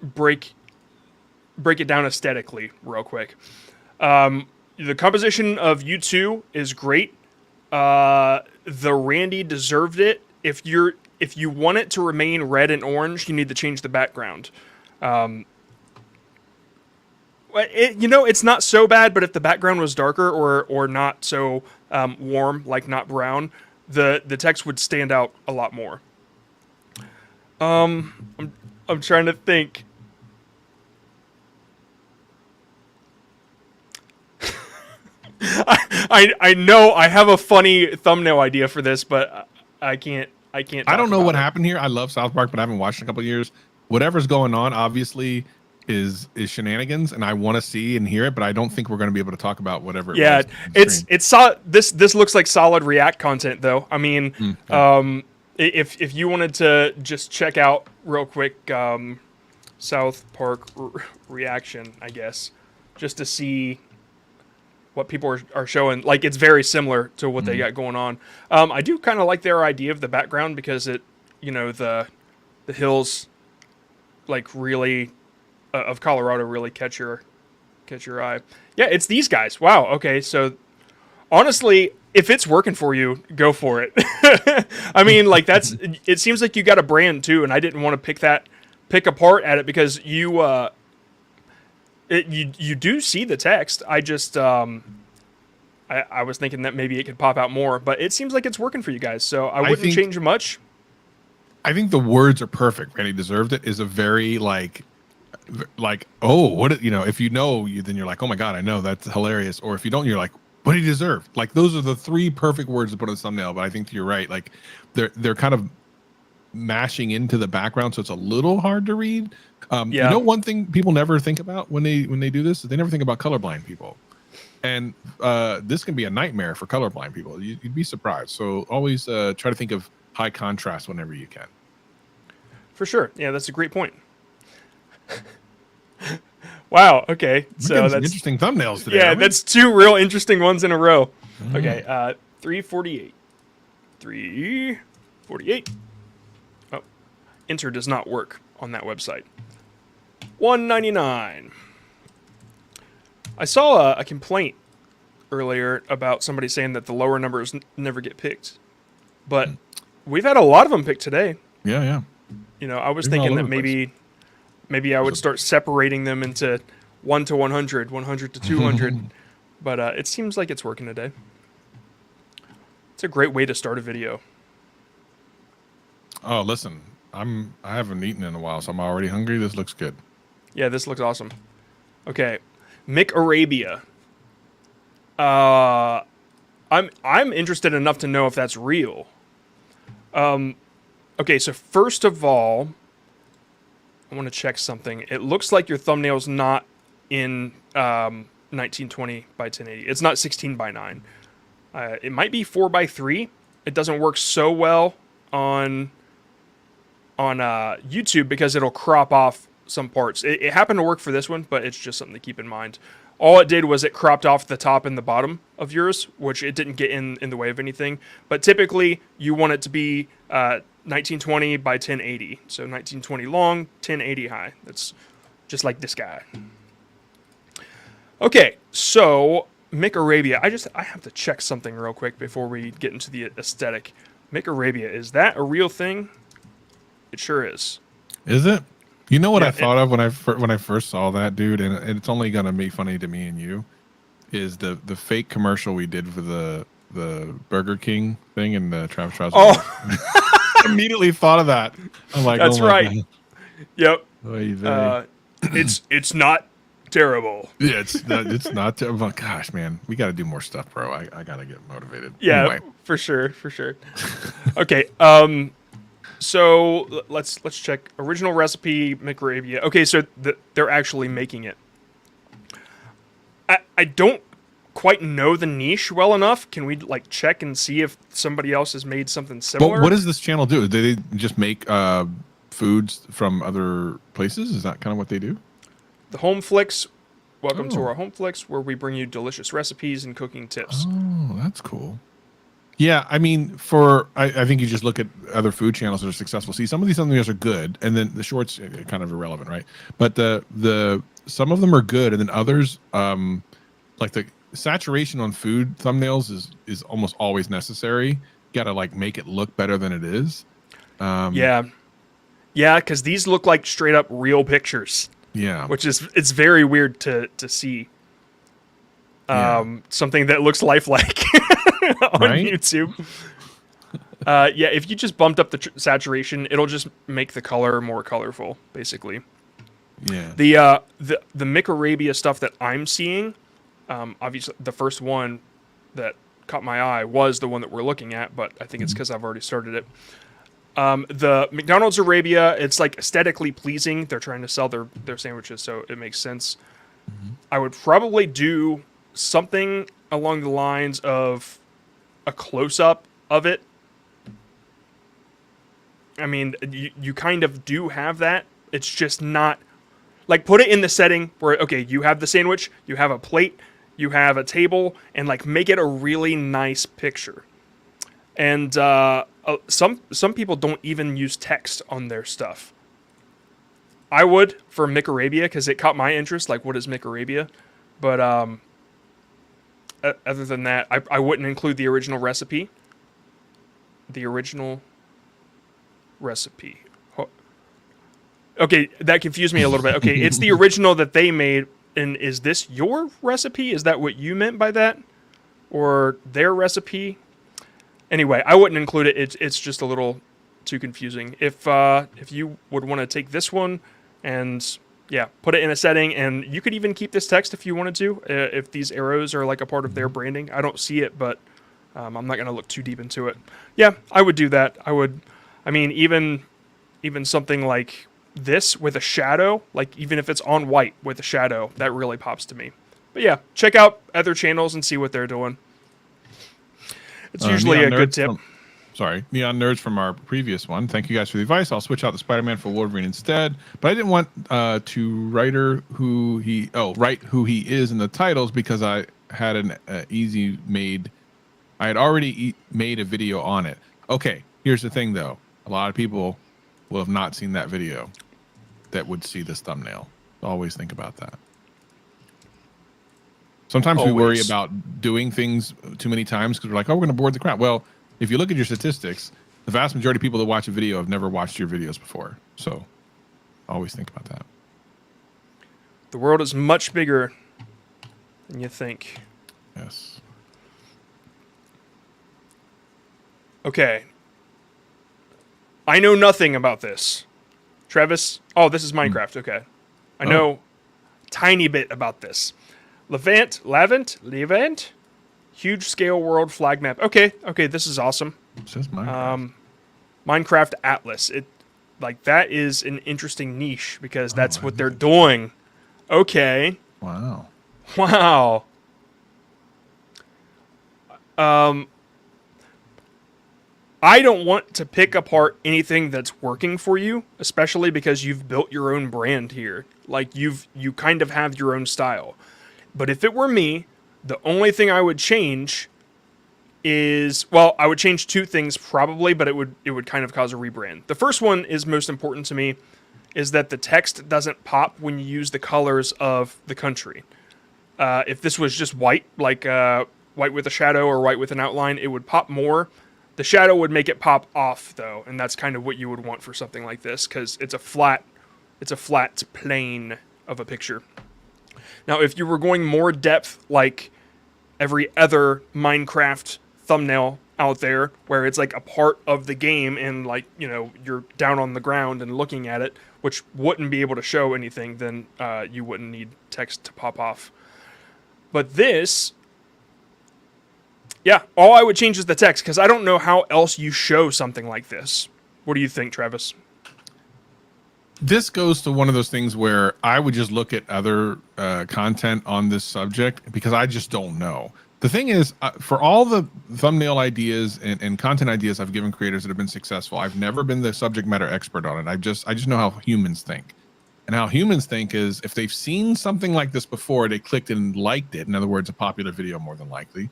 break it down aesthetically real quick. The composition of you two is great. The Randy deserved it. If you want it to remain red and orange, you need to change the background. It's not so bad, but if the background was darker or not so warm, like not brown, the text would stand out a lot more. I'm trying to think. I know I have a funny thumbnail idea for this, but I can't. I don't know what happened here. I love South Park, but I haven't watched in a couple of years. Whatever's going on, obviously, is shenanigans, and I want to see and hear it, but I don't think we're going to be able to talk about whatever. This looks like solid React content, though. I mean, if you wanted to just check out real quick, South Park reaction, I guess, just to see what people are showing. Like, it's very similar to what they got going on. I do kind of like their idea of the background, because it, the hills, like, really of Colorado really catch your eye. Yeah, it's these guys. Wow. Okay, so honestly, if it's working for you, go for it. I mean, like, it seems like you got a brand too, and I didn't want to pick apart at it, because you do see the text. I just I was thinking that maybe it could pop out more, but it seems like it's working for you guys, so I wouldn't change much. I think the words are perfect. Randy deserved it is a very like oh, what, if you know, then you're like, oh my god, I know, that's hilarious. Or if you don't, you're like, what he deserved. Like those are the three perfect words to put on a thumbnail. But I think you're right. Like they're kind of mashing into the background, so it's a little hard to read. You know, one thing people never think about when they do this is they never think about colorblind people, and this can be a nightmare for colorblind people. You'd be surprised. So always try to think of high contrast whenever you can. For sure. Yeah, that's a great point. Wow. Okay. So that's interesting thumbnails today. Yeah, that's two real interesting ones in a row. Okay. 348. 348. Oh, enter does not work on that website. 199. I saw a complaint earlier about somebody saying that the lower numbers never get picked, but we've had a lot of them picked today. Yeah. You know, I was thinking that maybe I would start separating them into 1 to 100, 100 to 200, but it seems like it's working today. It's a great way to start a video. Oh, listen, I haven't eaten in a while, so I'm already hungry. This looks good. Yeah, this looks awesome. Okay, Mick Arabia. I'm interested enough to know if that's real. Okay, so first of all, I want to check something. It looks like your thumbnail's not in 1920 by 1080. It's not 16 by 9. It might be 4 by 3. It doesn't work so well on YouTube because it'll crop off some parts. It happened to work for this one, but it's just something to keep in mind. All it did was it cropped off the top and the bottom of yours, which it didn't get in the way of anything. But typically, you want it to be 1920 by 1080. So 1920 long, 1080 high. That's just like this guy. Okay, so Mick Arabia. I have to check something real quick before we get into the aesthetic. Mick Arabia, is that a real thing? It sure is. Is it? You know what I thought of when I first saw that, dude, and it's only gonna be funny to me and you, is the fake commercial we did for the Burger King thing and the Travis Trout. Oh, immediately thought of that. I'm like, that's right. God. Yep. It's not terrible. Yeah, it's not terrible. Gosh, man, we got to do more stuff, bro. I gotta get motivated. Yeah, anyway. for sure. Okay. So let's check original recipe Mick Arabia. Okay, so they're actually making it. I don't quite know the niche well enough. Can we like check and see if somebody else has made something similar? But what does this channel do? Do they just make foods from other places? Is that kind of what they do? The Home Flicks. Welcome to our Home Flicks, where we bring you delicious recipes and cooking tips. Oh, that's cool. Yeah, I mean, I think you just look at other food channels that are successful. See, some of these thumbnails are good, and then the shorts are kind of irrelevant, right? But the some of them are good, and then others, like the saturation on food thumbnails is almost always necessary. You got to like make it look better than it is. Yeah, because these look like straight up real pictures. Yeah, it's very weird to see. Something that looks lifelike. On YouTube. Yeah, if you just bumped up the saturation, it'll just make the color more colorful, basically. Yeah. The Mick Arabia stuff that I'm seeing, obviously the first one that caught my eye was the one that we're looking at, but I think it's because I've already started it. The McDonald's Arabia, it's like aesthetically pleasing. They're trying to sell their sandwiches, so it makes sense. I would probably do something along the lines of a close-up of it. I mean, you kind of do have that. It's just not... Like, put it in the setting where, okay, you have the sandwich, you have a plate, you have a table, and, like, make it a really nice picture. And some people don't even use text on their stuff. I would for Mick Arabia, because it caught my interest, like, what is Mick Arabia? But, other than that, I wouldn't include the original recipe. The original recipe. Okay, that confused me a little bit. Okay, it's the original that they made, and is this your recipe? Is that what you meant by that? Or their recipe? Anyway, I wouldn't include it. It's just a little too confusing. If you would want to take this one and, Yeah, put it in a setting, and you could even keep this text if you wanted to, if these arrows are like a part of their branding. I don't see it, but I'm not going to look too deep into it. Yeah, I would do that. I mean, even something like this with a shadow, like even if it's on white with a shadow, that really pops to me. But yeah, check out other channels and see what they're doing. It's usually a Neon good Nerds tip. Neon Nerds from our previous one. Thank you guys for the advice. I'll switch out the Spider-Man for Wolverine instead. But I didn't want to write who he is in the titles because I had an easy made. I had already made a video on it. Okay, here's the thing though. A lot of people will have not seen that video that would see this thumbnail. Always think about that. Sometimes we worry about doing things too many times because we're like, oh, we're going to board the crowd. Well, if you look at your statistics, the vast majority of people that watch a video have never watched your videos before. So always think about that. The world is much bigger than you think. Yes. Okay. I know nothing about this. Travis? Oh, this is Minecraft. Okay. I know tiny bit about this. Levant? Huge scale world flag map. Okay, this is awesome. It says Minecraft. Minecraft Atlas. That is an interesting niche because that's what they're doing. Okay. Wow. I don't want to pick apart anything that's working for you, especially because you've built your own brand here. Like you kind of have your own style. But if it were me, the only thing I would change is, well, I would change two things probably, but it would kind of cause a rebrand. The first one is most important to me, is that the text doesn't pop when you use the colors of the country. If this was just white, like white with a shadow or white with an outline, it would pop more. The shadow would make it pop off, though, and that's kind of what you would want for something like this, because it's a flat plane of a picture. Now, if you were going more depth, like every other Minecraft thumbnail out there, where it's like a part of the game and like, you know, you're down on the ground and looking at it, which wouldn't be able to show anything, then you wouldn't need text to pop off. But this, yeah, all I would change is the text, because I don't know how else you show something like this. What do you think, Travis? This goes to one of those things where I would just look at other content on this subject because I just don't know. The thing is, for all the thumbnail ideas and content ideas I've given creators that have been successful, I've never been the subject matter expert on it. I just know how humans think. And how humans think is if they've seen something like this before, they clicked and liked it. In other words, a popular video more than likely.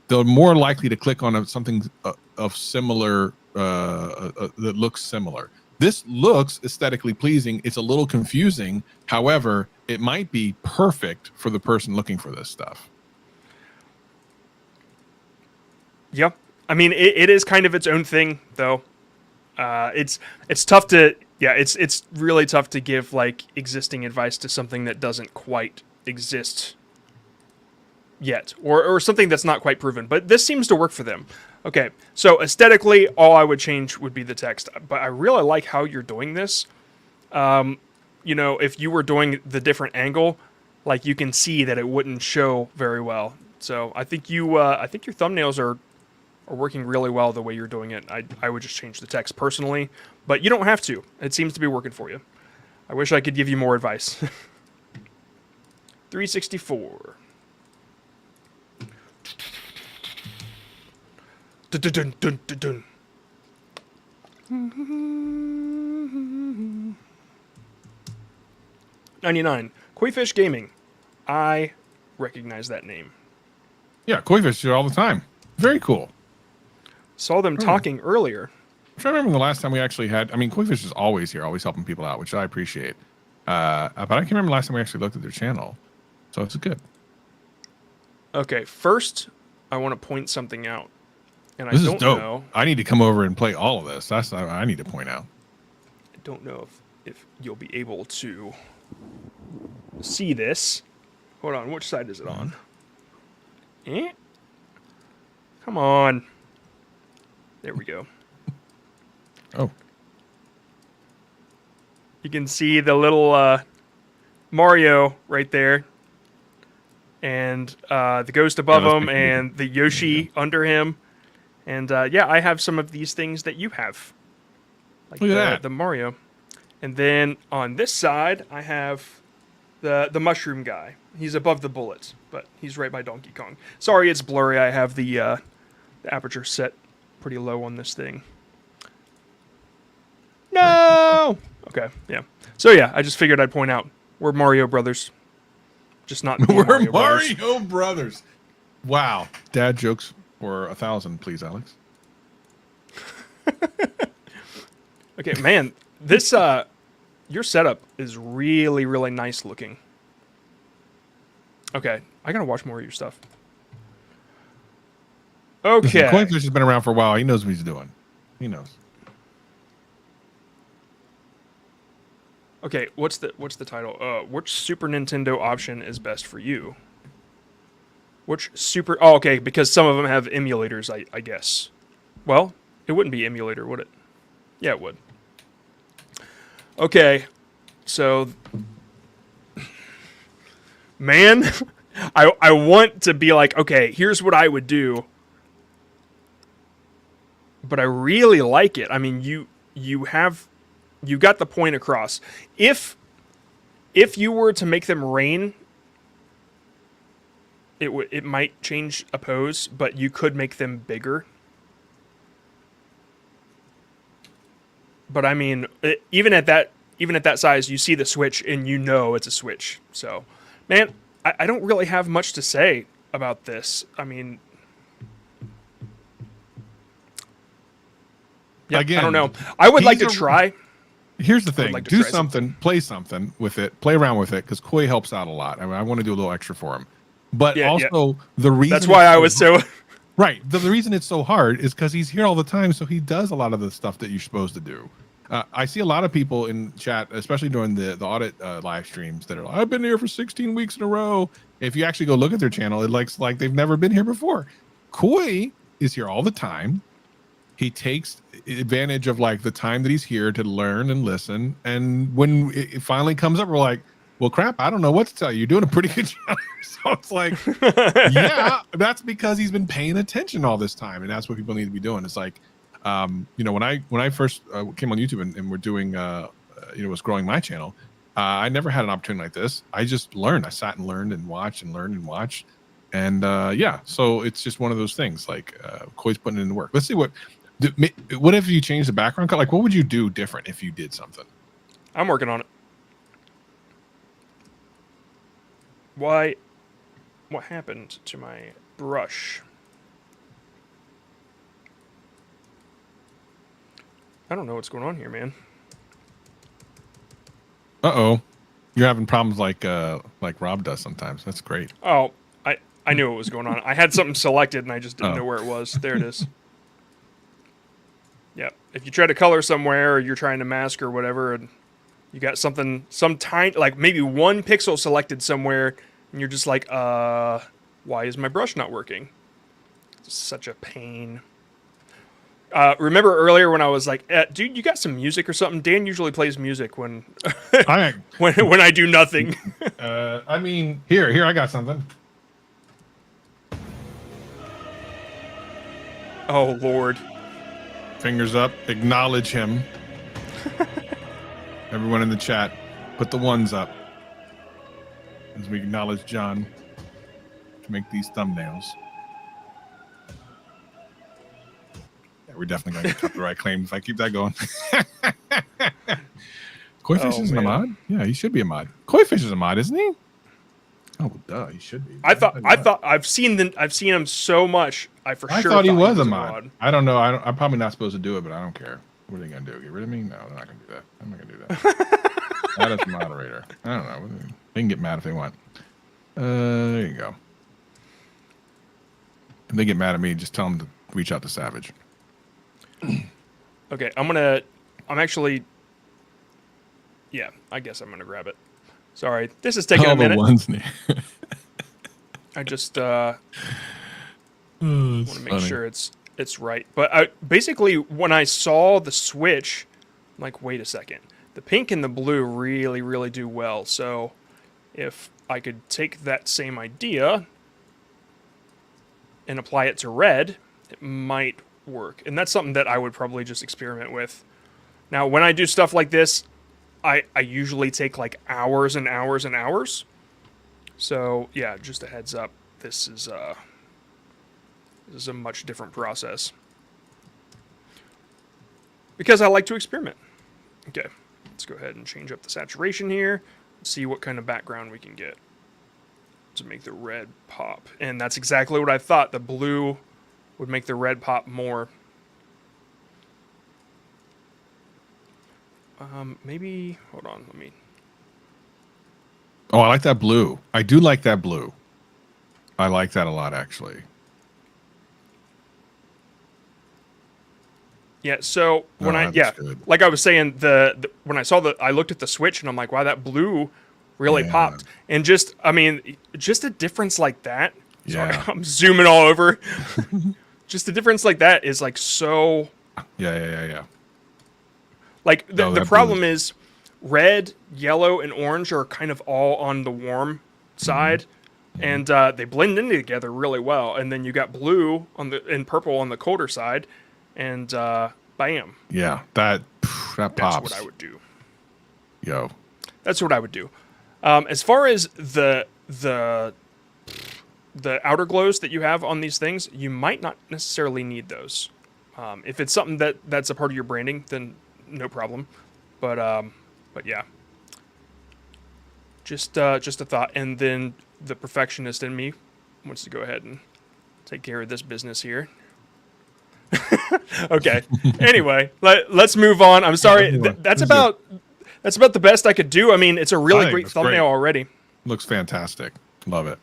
They're more likely to click on something of similar, that looks similar. This looks aesthetically pleasing. It's a little confusing. However, it might be perfect for the person looking for this stuff. Yep. I mean, it is kind of its own thing, though. It's tough to, it's really tough to give like existing advice to something that doesn't quite exist yet, or something that's not quite proven. But this seems to work for them. Okay, so aesthetically, all I would change would be the text. But I really like how you're doing this. You know, if you were doing the different angle, like you can see that it wouldn't show very well. So I think your thumbnails are working really well the way you're doing it. I would just change the text personally, but you don't have to. It seems to be working for you. I wish I could give you more advice. 364. Dun, dun, dun, dun, dun. 99. Koifish Gaming. I recognize that name. Yeah, Koifish do it all the time. Very cool. Saw them talking earlier. I'm trying to remember the last time we actually had. I mean, Koifish is always here, always helping people out, which I appreciate. But I can't remember the last time we actually looked at their channel, so it's good. Okay, first I want to point something out, and This I don't is dope. know. I need to come over and play all of this. That's what I need to point out. I don't know if you'll be able to see this. Hold on, which side is it on? Come on. There we go. Oh. You can see the little Mario right there, and the ghost above let's him, make it and the Yoshi under him. And yeah, I have some of these things that you have, like Look at that. the Mario. And then on this side, I have the mushroom guy. He's above the bullets, but he's right by Donkey Kong. Sorry, it's blurry. I have the aperture set pretty low on this thing. No. Okay, yeah. So yeah, I just figured I'd point out we're Mario Brothers, just not the We're Mario Brothers. Mario Brothers. Wow. Dad jokes for 1,000, please, Alex. Okay, man, this your setup is really, really nice looking. Okay, I gotta watch more of your stuff. Listen, Okay. Coinfish has been around for a while. He knows what he's doing. He knows. Okay, what's the title? Which Super Nintendo option is best for you? Which super? Oh, okay, because some of them have emulators, I guess. Well, it wouldn't be emulator, would it? Yeah, it would. Okay, so, man, I want to be like, okay, here's what I would do, but I really like it. I mean, you got the point across. If you were to make them rain, it might change a pose, but you could make them bigger. But I mean, even at that size, you see the Switch and you know it's a Switch. So, man, I don't really have much to say about this. I mean, yeah, Again, I don't know. I would like to he's a- try. Here's the thing. like to Do try something, play something with it, play around with it, because Koi helps out a lot. I mean, I want to do a little extra for him. But Yeah, also, the reason... That's why I was so... Right. The reason it's so hard is because he's here all the time, so he does a lot of the stuff that you're supposed to do. I see a lot of people in chat, especially during the audit live streams, that are like, I've been here for 16 weeks in a row. If you actually go look at their channel, it looks like they've never been here before. Koi is here all the time. He takes advantage of like the time that he's here to learn and listen. And when it finally comes up, we're like, well, crap, I don't know what to tell you. You're doing a pretty good job. So it's like, yeah, that's because he's been paying attention all this time. And that's what people need to be doing. It's like, you know, when I first came on YouTube and we're doing, you know, was growing my channel, I never had an opportunity like this. I just learned. I sat and learned and watched and learned and watched. And yeah, so it's just one of those things. Like Koi's putting in the work. Let's see what if you change the background color? Like, what would you do different if you did something? I'm working on it. Why? What happened to my brush? I don't know what's going on here, man. Uh-oh. You're having problems like Rob does sometimes. That's great. Oh, I knew what was going on. I had something selected and I just didn't know where it was. There it is. Yeah. If you try to color somewhere or you're trying to mask or whatever and you got something, some tiny, like maybe one pixel selected somewhere and you're just like, why is my brush not working? It's such a pain. Remember earlier when I was like, dude, you got some music or something? Dan usually plays music when when I do nothing. I mean, here, I got something. Oh, Lord. Fingers up. Acknowledge him. Everyone in the chat, put the ones up as we acknowledge John to make these thumbnails. Yeah, we're definitely going to get copyright claim if I keep that going. Koifish isn't a mod? Yeah, he should be a mod. Koifish is a mod, isn't he? Oh, duh, he should be. I thought I've seen him so much. I thought he was a mod. I don't know. I'm probably not supposed to do it, but I don't care. What are they gonna do? Get rid of me? No, they're not gonna do that. I'm not gonna do that. That is the moderator. I don't know. They can get mad if they want. There you go. If they get mad at me, just tell them to reach out to Savage. Okay, I'm actually. Yeah, I guess I'm gonna grab it. Sorry, this is taking a minute. I just want to make sure it's right. But basically, when I saw the Switch, I'm like, wait a second. The pink and the blue really, really do well. So if I could take that same idea and apply it to red, it might work. And that's something that I would probably just experiment with. Now, when I do stuff like this, I usually take like hours and hours and hours. So yeah, just a heads up, this is a much different process. Because I like to experiment. Okay, let's go ahead and change up the saturation here. See what kind of background we can get to make the red pop. And that's exactly what I thought. The blue would make the red pop more. Maybe, hold on, let me... Oh, I like that blue. I do like that blue. I like that a lot, actually. Yeah, so when good. like I was saying, when I saw I looked at the switch and I'm like, wow, that blue really popped. And just a difference like that. Sorry, I'm zooming all over. Just a difference like that is like so. Yeah. Like the problem is, red, yellow, and orange are kind of all on the warm side, and they blend in together really well. And then you got blue and purple on the colder side, and bam. Yeah, that pops. That's what I would do. Yo. That's what I would do. As far as the outer glows that you have on these things, you might not necessarily need those. If it's something that's a part of your branding, then no problem. But yeah. Just a thought. And then the perfectionist in me wants to go ahead and take care of this business here. Okay. Anyway, let's move on. I'm sorry. That's about the best I could do. I mean, it's a really great thumbnail already. Looks fantastic. Love it.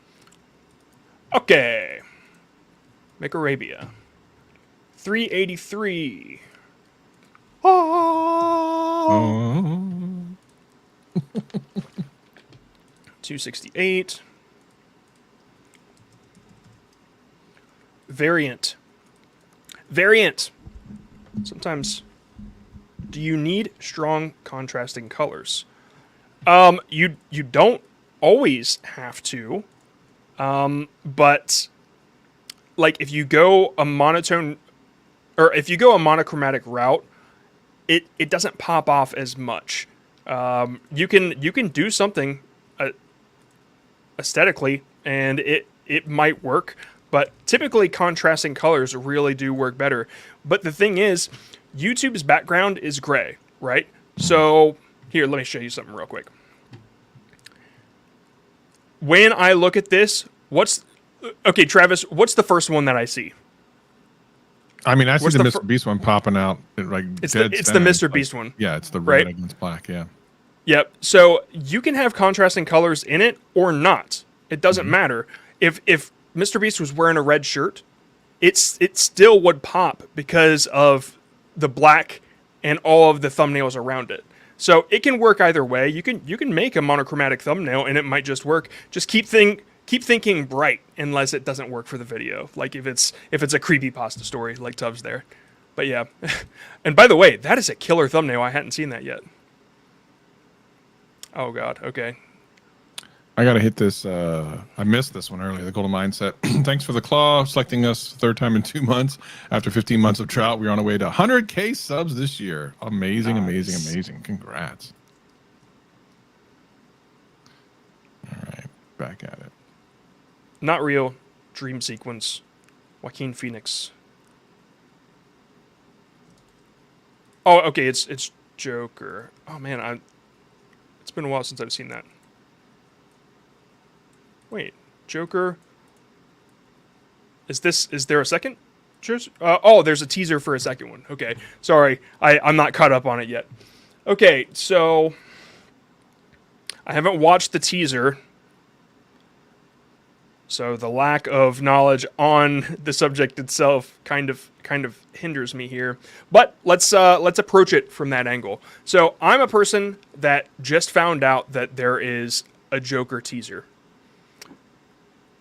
Okay. Make Arabia. 383. Oh. 268. Variant. Sometimes, do you need strong contrasting colors? You don't always have to, but like if you go a monotone, or if you go a monochromatic route, it doesn't pop off as much. You can do something aesthetically, and it might work. But typically, contrasting colors really do work better. But the thing is, YouTube's background is gray, right? So, here, let me show you something real quick. When I look at this, okay, Travis, what's the first one that I see? I mean, I see the Mr. Beast one popping out. It's the Mr. Beast one. Yeah, it's the red against black, yeah. Yep, so you can have contrasting colors in it or not. It doesn't matter. If Mr. Beast was wearing a red shirt, it still would pop because of the black and all of the thumbnails around it. So it can work either way. You can make a monochromatic thumbnail and it might just work. Just keep thinking bright unless it doesn't work for the video. Like if it's a creepypasta story like Tubbs there. But yeah. And by the way, that is a killer thumbnail. I hadn't seen that yet. Oh god, okay. I gotta hit this. I missed this one earlier. The Golden Mindset. Thanks for the claw, selecting us third time in 2 months. After 15 months of trout, we're on our way to 100K subs this year. Amazing, nice. Amazing. Congrats. All right, back at it. Not real. Dream sequence. Joaquin Phoenix. Oh, okay. It's Joker. Oh man, it's been a while since I've seen that. Wait, Joker. Is there a second? Oh, there's a teaser for a second one. Okay, sorry, I'm not caught up on it yet. Okay, so I haven't watched the teaser, so the lack of knowledge on the subject itself kind of hinders me here. But let's approach it from that angle. So I'm a person that just found out that there is a Joker teaser.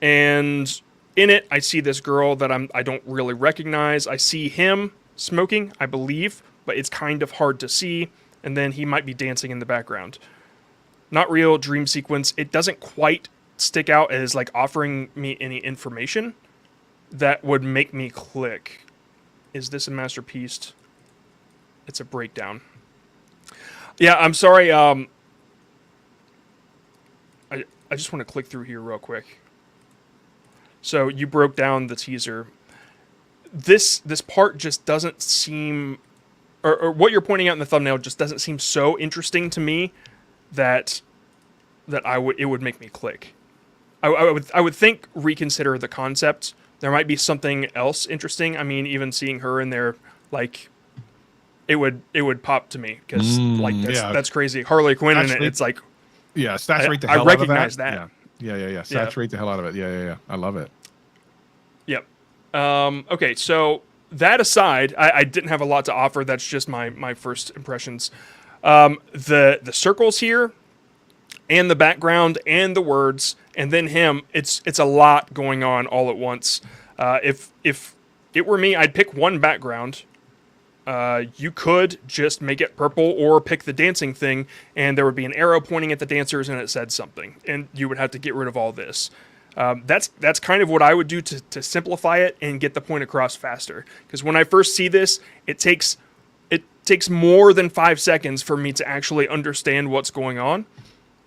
And in it, I see this girl that I don't really recognize. I see him smoking, I believe, but it's kind of hard to see. And then he might be dancing in the background. not real, dream sequence. It doesn't quite stick out as like offering me any information that would make me click. Is this a masterpiece? It's a breakdown. Yeah, I'm sorry. I just want to click through here real quick. So you broke down the teaser. This part just doesn't seem, or what you're pointing out in the thumbnail just doesn't seem so interesting to me that it would make me click. I would think reconsider the concept. There might be something else interesting. I mean, even seeing her in there, like, it would pop to me because that's crazy. Harley Quinn in it. It's like, yeah, saturate the hell out of that. I recognize that. Yeah. Saturate the hell out of it. Yeah. I love it. Yep. Okay, so that aside, I didn't have a lot to offer. That's just my first impressions. The circles here, and the background, and the words, and then him. It's a lot going on all at once. If it were me, I'd pick one background. You could just make it purple or pick the dancing thing, and there would be an arrow pointing at the dancers, and it said something, and you would have to get rid of all this. That's kind of what I would do to simplify it and get the point across faster. Because when I first see this, it takes more than 5 seconds for me to actually understand what's going on,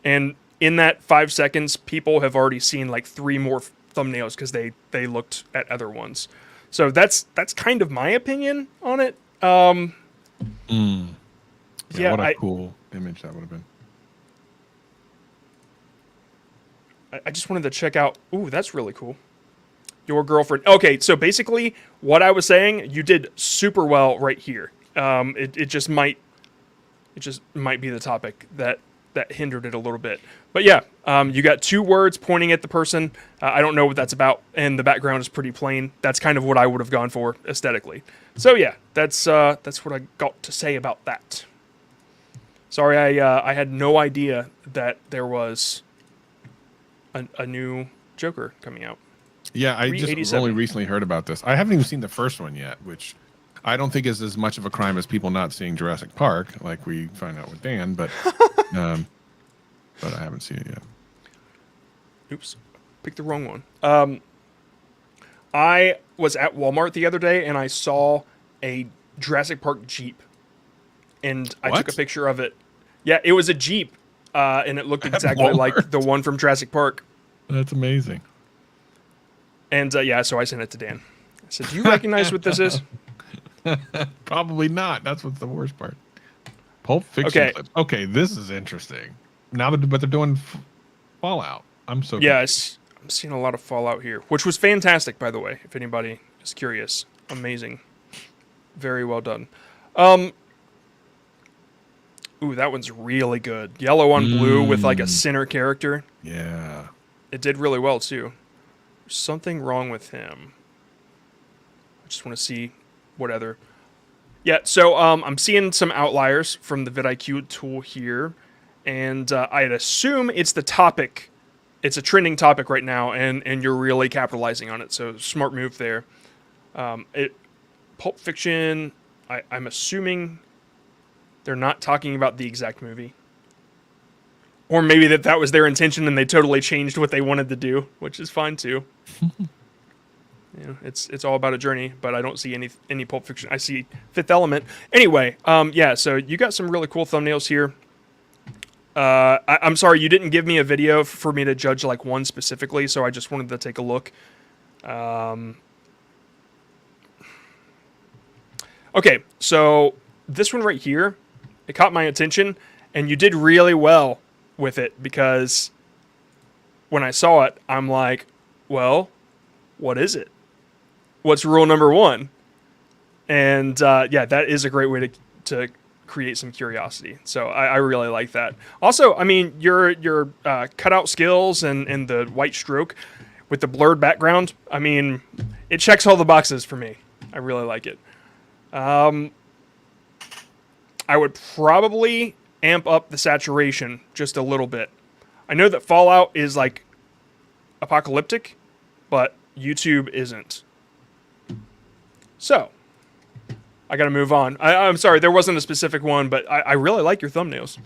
and in that 5 seconds, people have already seen like 3 more thumbnails because they looked at other ones. So that's kind of my opinion on it. Yeah, what a cool image that would have been. I just wanted to check out. Ooh, that's really cool. Your girlfriend. Okay, so basically, what I was saying, you did super well right here. It just might be the topic that hindered it a little bit. But yeah, you got 2 words pointing at the person. I don't know what that's about, and the background is pretty plain. That's kind of what I would have gone for aesthetically. So yeah, that's what I got to say about that. Sorry, I had no idea that there was a new Joker coming out. Yeah, I just only recently heard about this. I haven't even seen the first one yet, which I don't think is as much of a crime as people not seeing Jurassic Park, like we find out with Dan, but I haven't seen it yet. Oops, picked the wrong one. I was at Walmart the other day and I saw a Jurassic Park Jeep, and I took a picture of it. Yeah, it was a Jeep, and it looked exactly like the one from Jurassic Park. That's amazing. And yeah, so I sent it to Dan. I said, "Do you recognize what this is?" Probably not. That's what's the worst part. Pulp Fiction clips. Okay, this is interesting. But they're doing Fallout. I'm so confused. I'm seeing a lot of Fallout here, which was fantastic, by the way. If anybody is curious, amazing, very well done. Ooh, that one's really good. Yellow on blue with like a center character. Yeah, it did really well too. There's something wrong with him. I just want to see what other. Yeah, so I'm seeing some outliers from the vidIQ tool here, and I'd assume it's the topic. It's a trending topic right now, and you're really capitalizing on it. So smart move there. Pulp Fiction. I'm assuming they're not talking about the exact movie, or maybe that was their intention and they totally changed what they wanted to do, which is fine too. You know, it's all about a journey, but I don't see any Pulp Fiction. I see Fifth Element. Anyway, yeah, so you got some really cool thumbnails here. I'm sorry, you didn't give me a video for me to judge like one specifically, so I just wanted to take a look. Okay, so this one right here, it caught my attention, and you did really well with it, because when I saw it, I'm like, well, what is it? What's rule number 1? And yeah, that is a great way to create some curiosity. So I really like that. Also, I mean, your cutout skills and the white stroke with the blurred background, I mean, it checks all the boxes for me. I really like it. I would probably amp up the saturation just a little bit. I know that Fallout is like apocalyptic, but YouTube isn't. So, I gotta move on. I'm sorry, there wasn't a specific one, but I really like your thumbnails.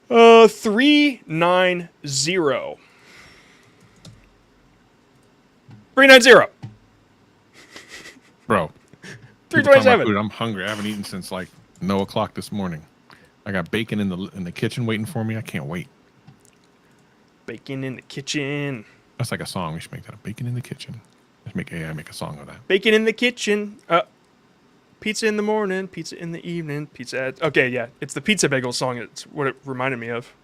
390. 390. Bro. People talking about 327. food, I'm hungry. I haven't eaten since like 9 o'clock this morning. I got bacon in the kitchen waiting for me. I can't wait. Bacon in the kitchen. That's like a song. We should make that a bacon in the kitchen. Let's make AI make a song of that. Bacon in the kitchen. Pizza in the morning, pizza in the evening, pizza at... Okay, yeah. It's the Pizza Bagel song. It's what it reminded me of.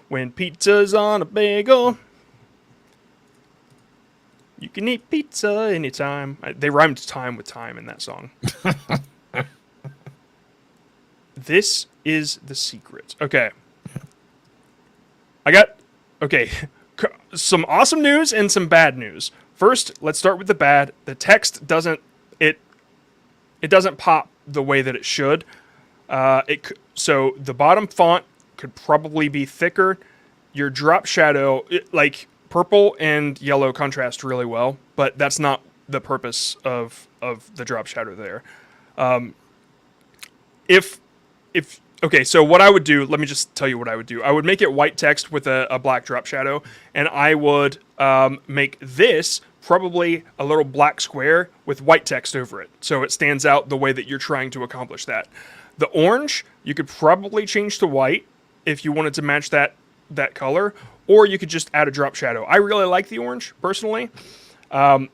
When pizza's on a bagel, you can eat pizza anytime. They rhymed time with time in that song. This is the secret. Okay. I got... Okay. Some awesome news and some bad news. First, let's start with the bad. The text doesn't... It doesn't pop the way that it should. So the bottom font could probably be thicker. Your drop shadow, like purple and yellow contrast really well, but that's not the purpose of the drop shadow there. Okay, so what I would do, let me just tell you what I would do. I would make it white text with a black drop shadow, and I would make this probably a little black square with white text over it, so it stands out the way that you're trying to accomplish that. The orange, you could probably change to white if you wanted to match that color, or you could just add a drop shadow. I really like the orange, personally. Now,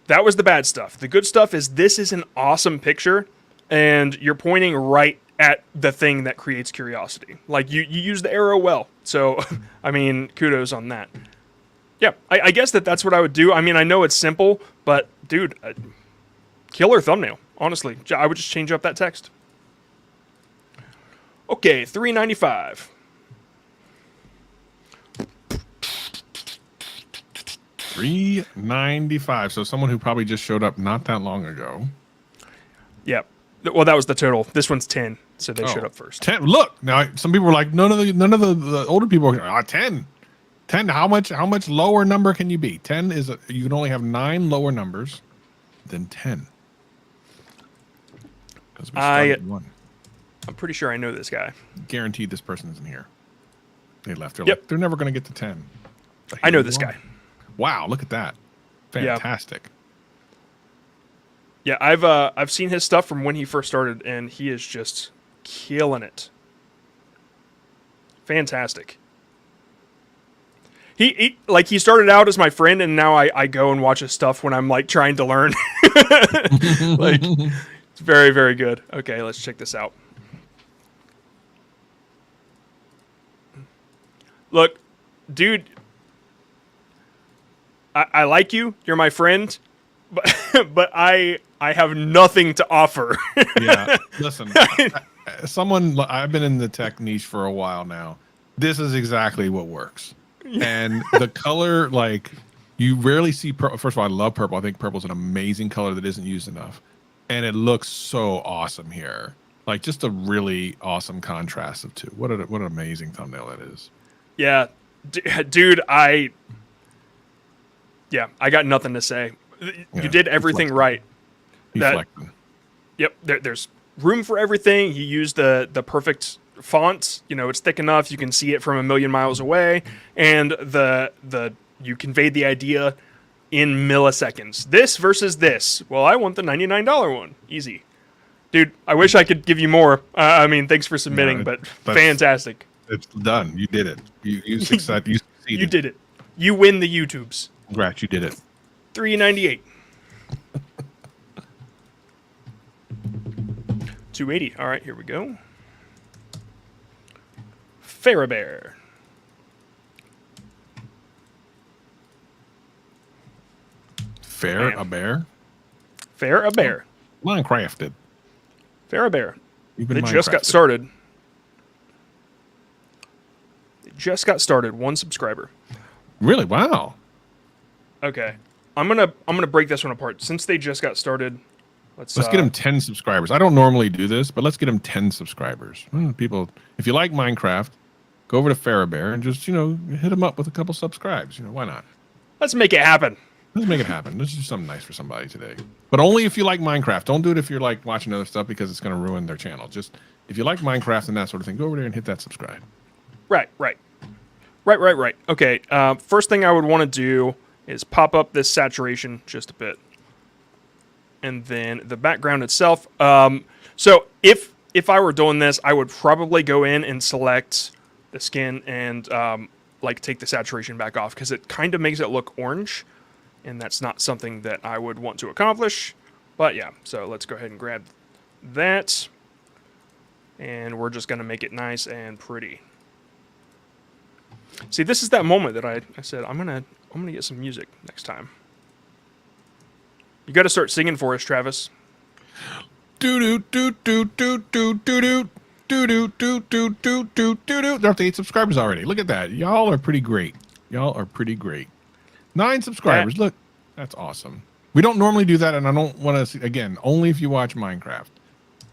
that was the bad stuff. The good stuff is this is an awesome picture, and you're pointing right at the thing that creates curiosity. Like, you use the arrow well, so, I mean, kudos on that. Yeah, I guess that's what I would do. I mean, I know it's simple, but, dude, killer thumbnail, honestly. I would just change up that text. Okay, 395. $395. So someone who probably just showed up not that long ago. Yep. Well, that was the total. This one's 10, so they showed up first. 10. Look, now some people were like, none of the older people are 10. 10. How much lower number can you be? 10 is you can only have 9 lower numbers than 10. Because we started one. I'm pretty sure I know this guy. Guaranteed this person isn't here. They left. They're Yep. like, they're never going to get to 10. I know this guy. Wow, look at that. Fantastic. Yeah, I've seen his stuff from when he first started, and he is just killing it. Fantastic. He started out as my friend, and now I go and watch his stuff when I'm like trying to learn. Like, it's very, very good. Okay, let's check this out. Look, dude, I like you. You're my friend, but I have nothing to offer. Yeah, listen, I've been in the tech niche for a while now. This is exactly what works. And the color, like, you rarely see purple. First of all, I love purple. I think purple is an amazing color that isn't used enough. And it looks so awesome here. Like, just a really awesome contrast of two. What an amazing thumbnail that is. Yeah, dude, I got nothing to say. You did everything right. Yep, there's room for everything. You used the perfect font. You know, it's thick enough you can see it from a million miles away, and you conveyed the idea in milliseconds. This versus this. Well, I want the $99 one. Easy, dude. I wish I could give you more. I mean, thanks for submitting, but fantastic. It's done. You did it. You succeeded. You succeeded. You did it. You win the YouTubes. Congrats, you did it. 398. 280. All right, here we go. Farabear. Fair a bear? Fair a bear. Minecrafted. Fair a bear. They just got started. Just got started. 1 subscriber. Really? Wow. Okay. I'm gonna break this one apart. Since they just got started, let's get them 10 subscribers. I don't normally do this, but let's get them 10 subscribers. People, if you like Minecraft, go over to Farabear and just, hit them up with a couple subscribes. Why not? Let's make it happen. Let's make it happen. Let's do something nice for somebody today. But only if you like Minecraft. Don't do it if you're like watching other stuff because it's going to ruin their channel. Just if you like Minecraft and that sort of thing, go over there and hit that subscribe. Right. Okay, first thing I would want to do is pop up this saturation just a bit. And then the background itself. So if I were doing this, I would probably go in and select the skin and like take the saturation back off because it kind of makes it look orange. And that's not something that I would want to accomplish. But yeah, so let's go ahead and grab that. And we're just going to make it nice and pretty. See, this is that moment that I said, I'm gonna get some music next time. You got to start singing for us, Travis. Do do do do do do do do do do do do do do. They're up to 8 subscribers already. Look at that. Y'all are pretty great. 9 subscribers. Look, that's awesome. We don't normally do that, and I don't want to see, again, only if you watch Minecraft.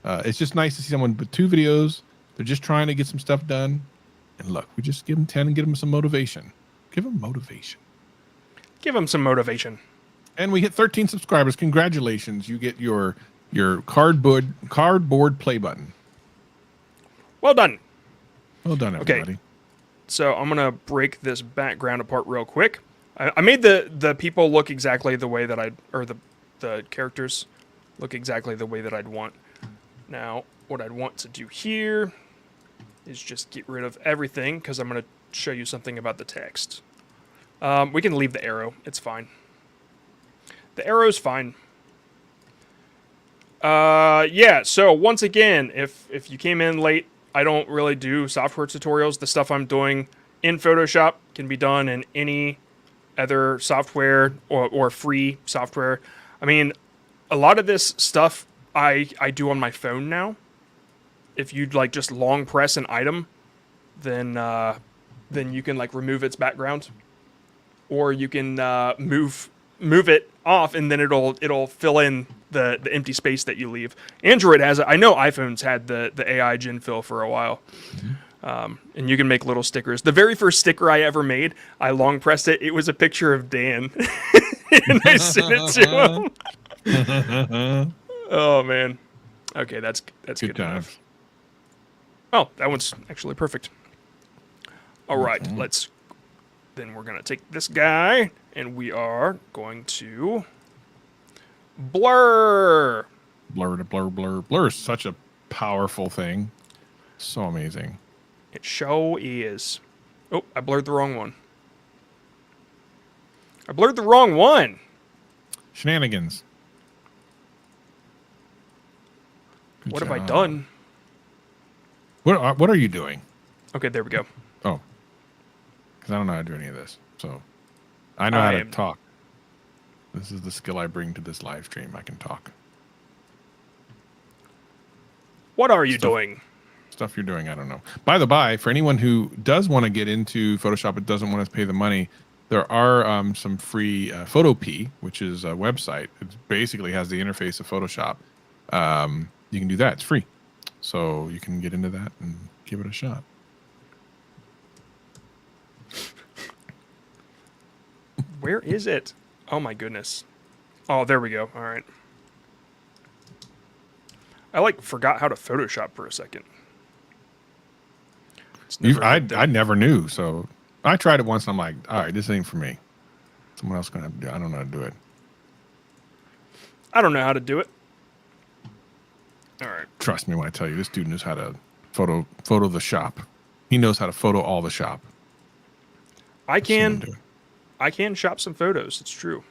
It's just nice to see someone with 2 videos. They're just trying to get some stuff done. And look, we just give them 10 and give them some motivation. Give them motivation. Give them some motivation. And we hit 13 subscribers. Congratulations. You get your cardboard play button. Well done. Well done, everybody. Okay. So I'm going to break this background apart real quick. I made the people look exactly the way that the characters look exactly the way that I'd want. Now, what I'd want to do here is just get rid of everything because I'm going to show you something about the text. We can leave the arrow. It's fine. The arrow's fine. Yeah, so once again, if you came in late, I don't really do software tutorials. The stuff I'm doing in Photoshop can be done in any other software or free software. I mean, a lot of this stuff I do on my phone now. If you'd like just long press an item, then you can like remove its background, or you can move it off, and then it'll fill in the empty space that you leave. Android has it. I know iPhones had the AI gen fill for a while. And you can make little stickers. The very first sticker I ever made, I long pressed it. It was a picture of Dan, and I sent it to him. Oh man. Okay, that's good enough. Oh, that one's actually perfect. All right, then we're gonna take this guy, and we are going to blur. Blur to blur, blur. Blur is such a powerful thing. So amazing. It sure is. Oh, I blurred the wrong one. Shenanigans. Good What have I job. done? What are you doing? Okay, there we go. Oh, because I don't know how to do any of this. So I know how to talk. This is the skill I bring to this live stream. I can talk. What are you doing? Stuff you're doing, I don't know. By the by, for anyone who does want to get into Photoshop but doesn't want to pay the money, there are some free Photopea, which is a website. It basically has the interface of Photoshop. You can do that. It's free. So you can get into that and give it a shot. Where is it? Oh my goodness. Oh, there we go. All right. I forgot how to Photoshop for a second. I never knew, so I tried it once and I'm like, all right, this ain't for me. Someone else gonna have to do it. I don't know how to do it. I don't know how to do it. All right. Trust me when I tell you, this dude knows how to photo the shop. He knows how to photo all the shop. I can shop some photos. It's true.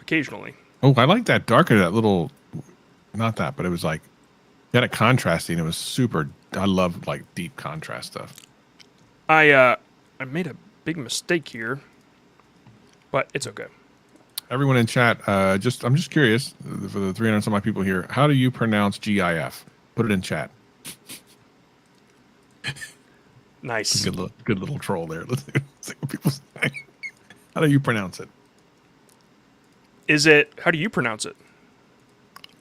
Occasionally. Oh, I like that darker, that little, not that, but it was like, you had a contrasting. It was super. I love like deep contrast stuff. I made a big mistake here, but it's okay. Everyone in chat, I'm just curious for the 300 some odd people here. How do you pronounce GIF? Put it in chat. Nice. Good little troll there. Let's see what people say. How do you pronounce it? How do you pronounce it?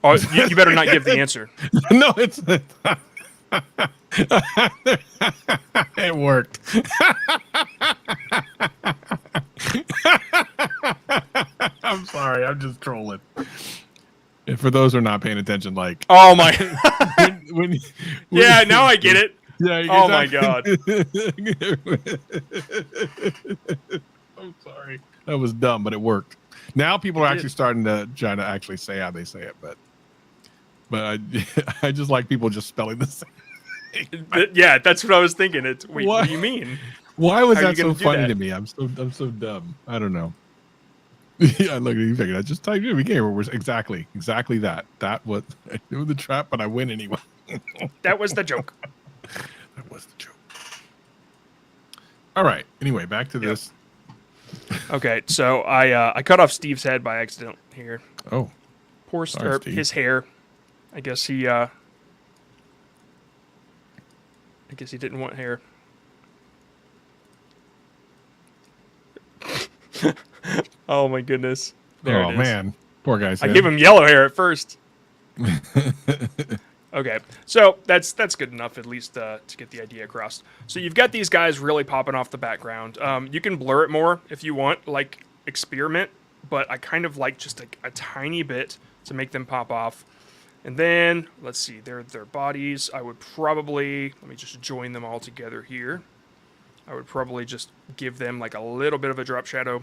Oh, you better not give the answer. No, it's it worked. I'm sorry. I'm just trolling. And for those who are not paying attention, like, Oh my. when Yeah, now I get it. Yeah. Oh my god. I'm sorry. That was dumb, but it worked. Now people It are did. actually starting to try to actually say how they say it, but I just like people just spelling the same. Yeah, that's what I was thinking. It's wait, what What? do you mean? Why was How are you that so gonna do funny that? to me? I'm so dumb. I don't know. Yeah, look, you figured I just typed in. We came over exactly that. That was I knew the trap, but I win anyway. That was the joke. That was the joke. All right. Anyway, back to this. Okay, so I cut off Steve's head by accident here. Oh, Poor Sorry, Steve. his hair. I guess he didn't want hair. Oh my goodness. There it is. man, poor guy's I head. gave him yellow hair at first. Okay, so that's good enough at least to get the idea across. So you've got these guys really popping off the background. You can blur it more if you want, like experiment, but I kind of like just a tiny bit to make them pop off. And then let's see, their bodies. I would probably let me just join them all together here. I would probably just give them like a little bit of a drop shadow.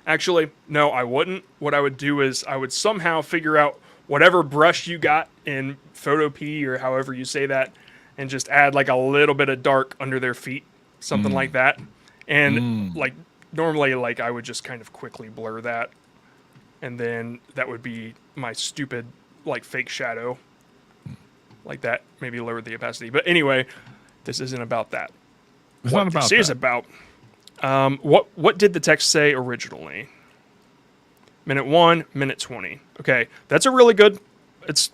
Actually, no, I wouldn't. What I would do is I would somehow figure out whatever brush you got in Photopea or however you say that, and just add like a little bit of dark under their feet, something like that. And like normally, like I would just kind of quickly blur that, and then that would be my stupid like fake shadow, like that. Maybe lower the opacity. But anyway, this isn't about that. It's What not about this is that. about. What did the text say originally? Minute 1, minute 20. Okay, that's a really good. That's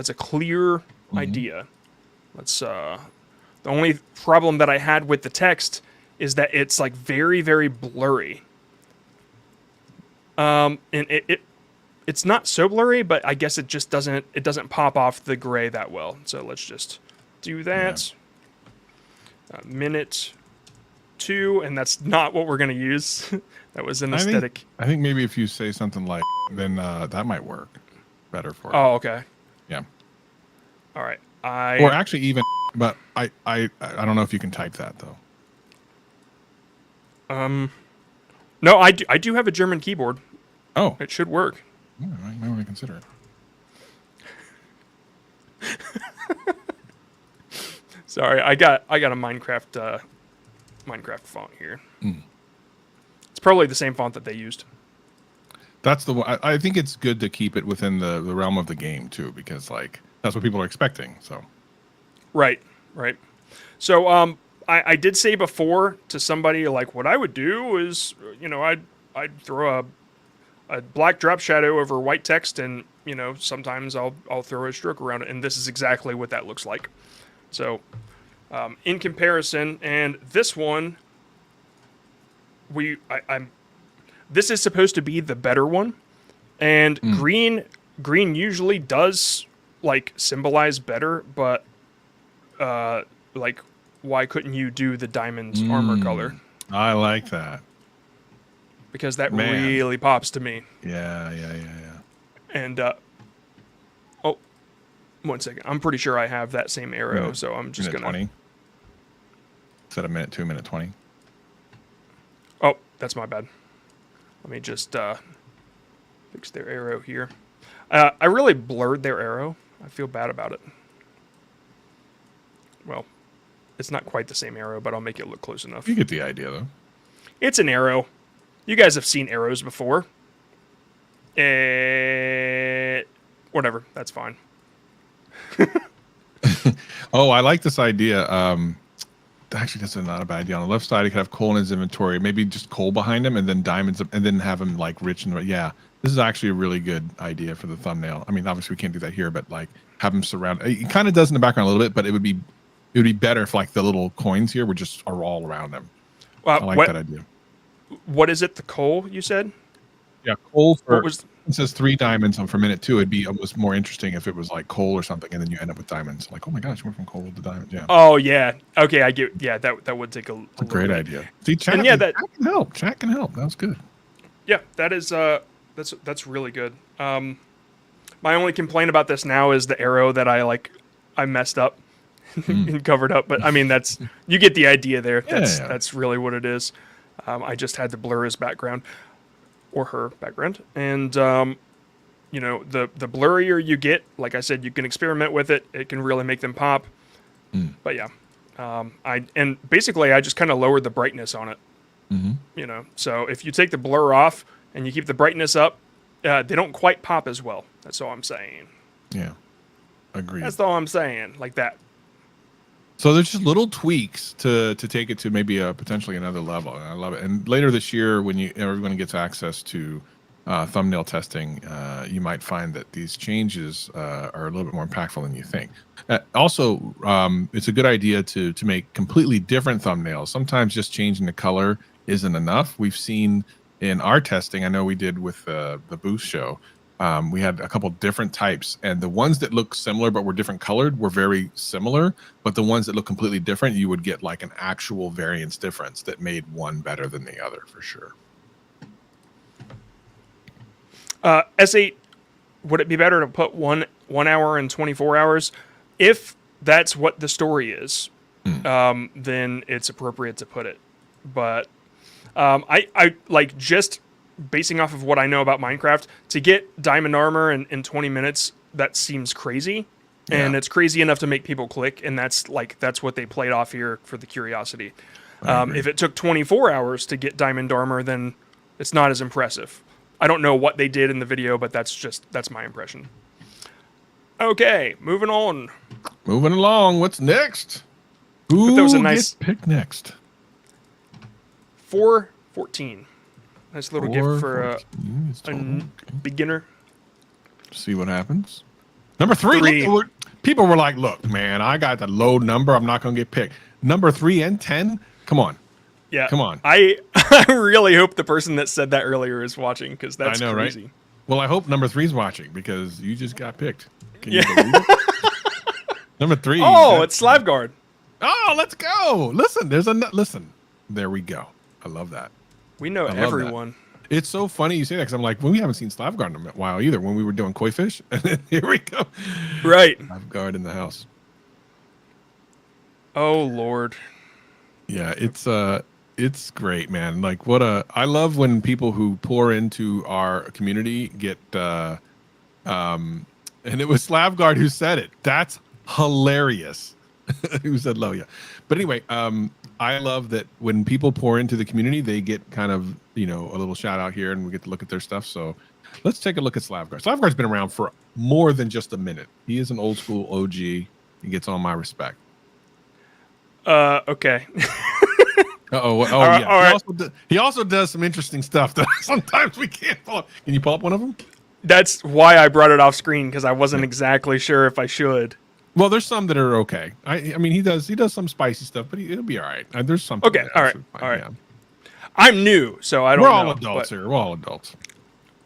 a clear idea. Let's. The only problem that I had with the text is that it's like very very blurry. And it's not so blurry, but I guess it just doesn't pop off the gray that well. So let's just do that. Minute 2, and that's not what we're gonna use. That was an aesthetic. I think maybe if you say something like, then that might work better for you. Oh, okay. Yeah. All right. Or actually even, but I don't know if you can type that though. No, I do have a German keyboard. Oh, It should work. I might want to consider it. Sorry, I got a Minecraft font here. It's probably the same font that they used. That's the one. I think it's good to keep it within the realm of the game too, because like that's what people are expecting. So, Right. So I did say before to somebody like what I would do is I'd throw a black drop shadow over white text, and sometimes I'll throw a stroke around it, and this is exactly what that looks like. So in comparison, and this one this is supposed to be the better one, and green usually does like symbolize better, but like why couldn't you do the diamond armor color? I like that. Because that Man. really pops to me. Yeah. And oh, 1 second. I'm pretty sure I have that same arrow, so I'm just minute gonna 20. Instead of minute 2, minute 20. Oh, that's my bad. Let me just fix their arrow here. I really blurred their arrow. I feel bad about it. Well, it's not quite the same arrow, but I'll make it look close enough. You get the idea though. It's an arrow. You guys have seen arrows before. Whatever. That's fine. Oh, I like this idea. Actually, that's not a bad idea. On the left side, he could have coal in his inventory. Maybe just coal behind him, and then diamonds, and then have him like rich and yeah. This is actually a really good idea for the thumbnail. I mean, obviously we can't do that here, but like have him surround. It kind of does in the background a little bit, but it would be better if like the little coins here are all around him. I like that idea. What is it? The coal you said? Yeah, coal for. What was? It says 3 diamonds for minute 2. It'd be almost more interesting if it was like coal or something, and then you end up with diamonds. Like, oh my gosh, you went from coal to diamonds. Yeah. Oh yeah. Okay, I get. Yeah, that would take a It's a great idea. See, chat, And yeah, chat can help. Chat can help. That was good. Yeah, that is that's really good. My only complaint about this now is the arrow that I messed up and covered up. But I mean, that's you get the idea there. Yeah. That's really what it is. I just had to blur his background or her background, and you know, the blurrier you get, like I said, you can experiment with it. It can really make them pop. But yeah, I basically I just kind of lowered the brightness on it. You know, so if you take the blur off and you keep the brightness up, they don't quite pop as well. That's all I'm saying. Yeah. Agreed. That's all I'm saying. Like that. So there's just little tweaks to take it to maybe potentially another level, and I love it. And later this year, when everyone gets access to thumbnail testing, you might find that these changes are a little bit more impactful than you think. Also, it's a good idea to make completely different thumbnails. Sometimes just changing the color isn't enough. We've seen in our testing, I know we did with the booth show, we had a couple different types, and the ones that look similar but were different colored were very similar, but the ones that look completely different, you would get like an actual variance difference that made one better than the other for sure. S8, would it be better to put 1 hour and 24 hours? If that's what the story is, then it's appropriate to put it. But I like, just basing off of what I know about Minecraft, to get diamond armor in 20 minutes, that seems crazy. And it's crazy enough to make people click, and that's what they played off here for the curiosity. If it took 24 hours to get diamond armor, then it's not as impressive. I don't know what they did in the video, but that's my impression. Okay, moving on. Moving along, what's next? Who that was a nice gets picked next? 414. Nice little gift for a okay. beginner. See what happens. Number 3. Look, people were like, look, man, I got the low number. I'm not going to get picked. Number 3 and 10? Come on. Yeah. Come on. I really hope the person that said that earlier is watching, because that's crazy. Right? Well, I hope number 3's watching, because you just got picked. Can you believe it? Number 3. Oh, it's Slavguard. Oh, let's go. Listen, listen. There we go. I love that. We know everyone. It's so funny you say that, because I'm like, well, we haven't seen Slavguard in a while either, when we were doing koi fish. And then here we go. Right. Slavguard in the house. Oh, Lord. Yeah, it's great, man. Like, I love when people who pour into our community get, and it was Slavguard who said it. That's hilarious. Who said Loya? But anyway, I love that when people pour into the community, they get kind of, a little shout out here, and we get to look at their stuff. So let's take a look at Slavguard. Slavguard's been around for more than just a minute. He is an old school OG. He gets all my respect. Okay. Oh, right, yeah. all right. He also does some interesting stuff that sometimes we can't pull up. Can you pull up one of them? That's why I brought it off screen, because I wasn't exactly sure if I should. Well, there's some that are okay. I mean, he does some spicy stuff, but it'll be all right. There's something. Okay, all right. Yeah. I'm new, so I don't know. We're all adults here. We're all adults.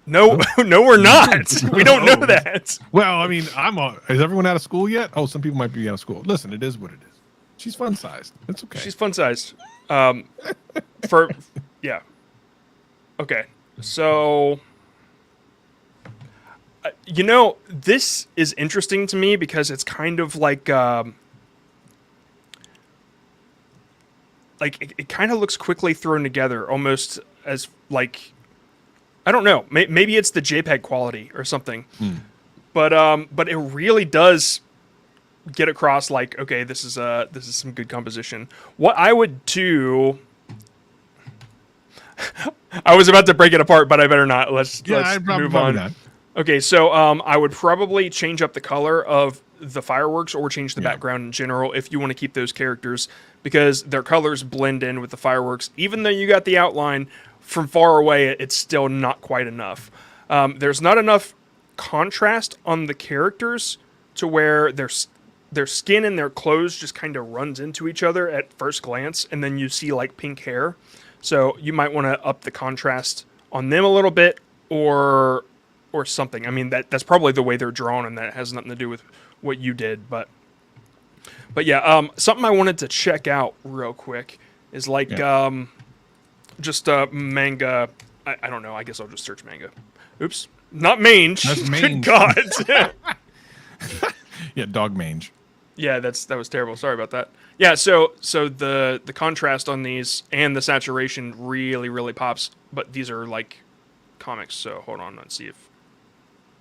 No, no, we're not. We don't know that. Well, I mean, is everyone out of school yet? Oh, some people might be out of school. Listen, it is what it is. She's fun sized. It's okay. She's fun sized. Yeah. Okay. So, this is interesting to me, because it's kind of like it kind of looks quickly thrown together, almost as like, I don't know, maybe it's the JPEG quality or something, but it really does get across like, okay, this is some good composition. What I would do, I was about to break it apart, but I better not. Let's move on. Not. Okay, so I would probably change up the color of the fireworks, or change the background in general, if you want to keep those characters, because their colors blend in with the fireworks. Even though you got the outline from far away, it's still not quite enough. There's not enough contrast on the characters to where their skin and their clothes just kind of runs into each other at first glance, and then you see like pink hair. So you might want to up the contrast on them a little bit, or something. I mean, that's probably the way they're drawn, and that has nothing to do with what you did. But yeah, something I wanted to check out real quick is like just manga I don't know. I guess I'll just search manga. Oops. Not mange. That's Good mange. God. Yeah, dog mange. Yeah, that was terrible. Sorry about that. Yeah, so the contrast on these and the saturation really pops, but these are like comics, so hold on, let's see if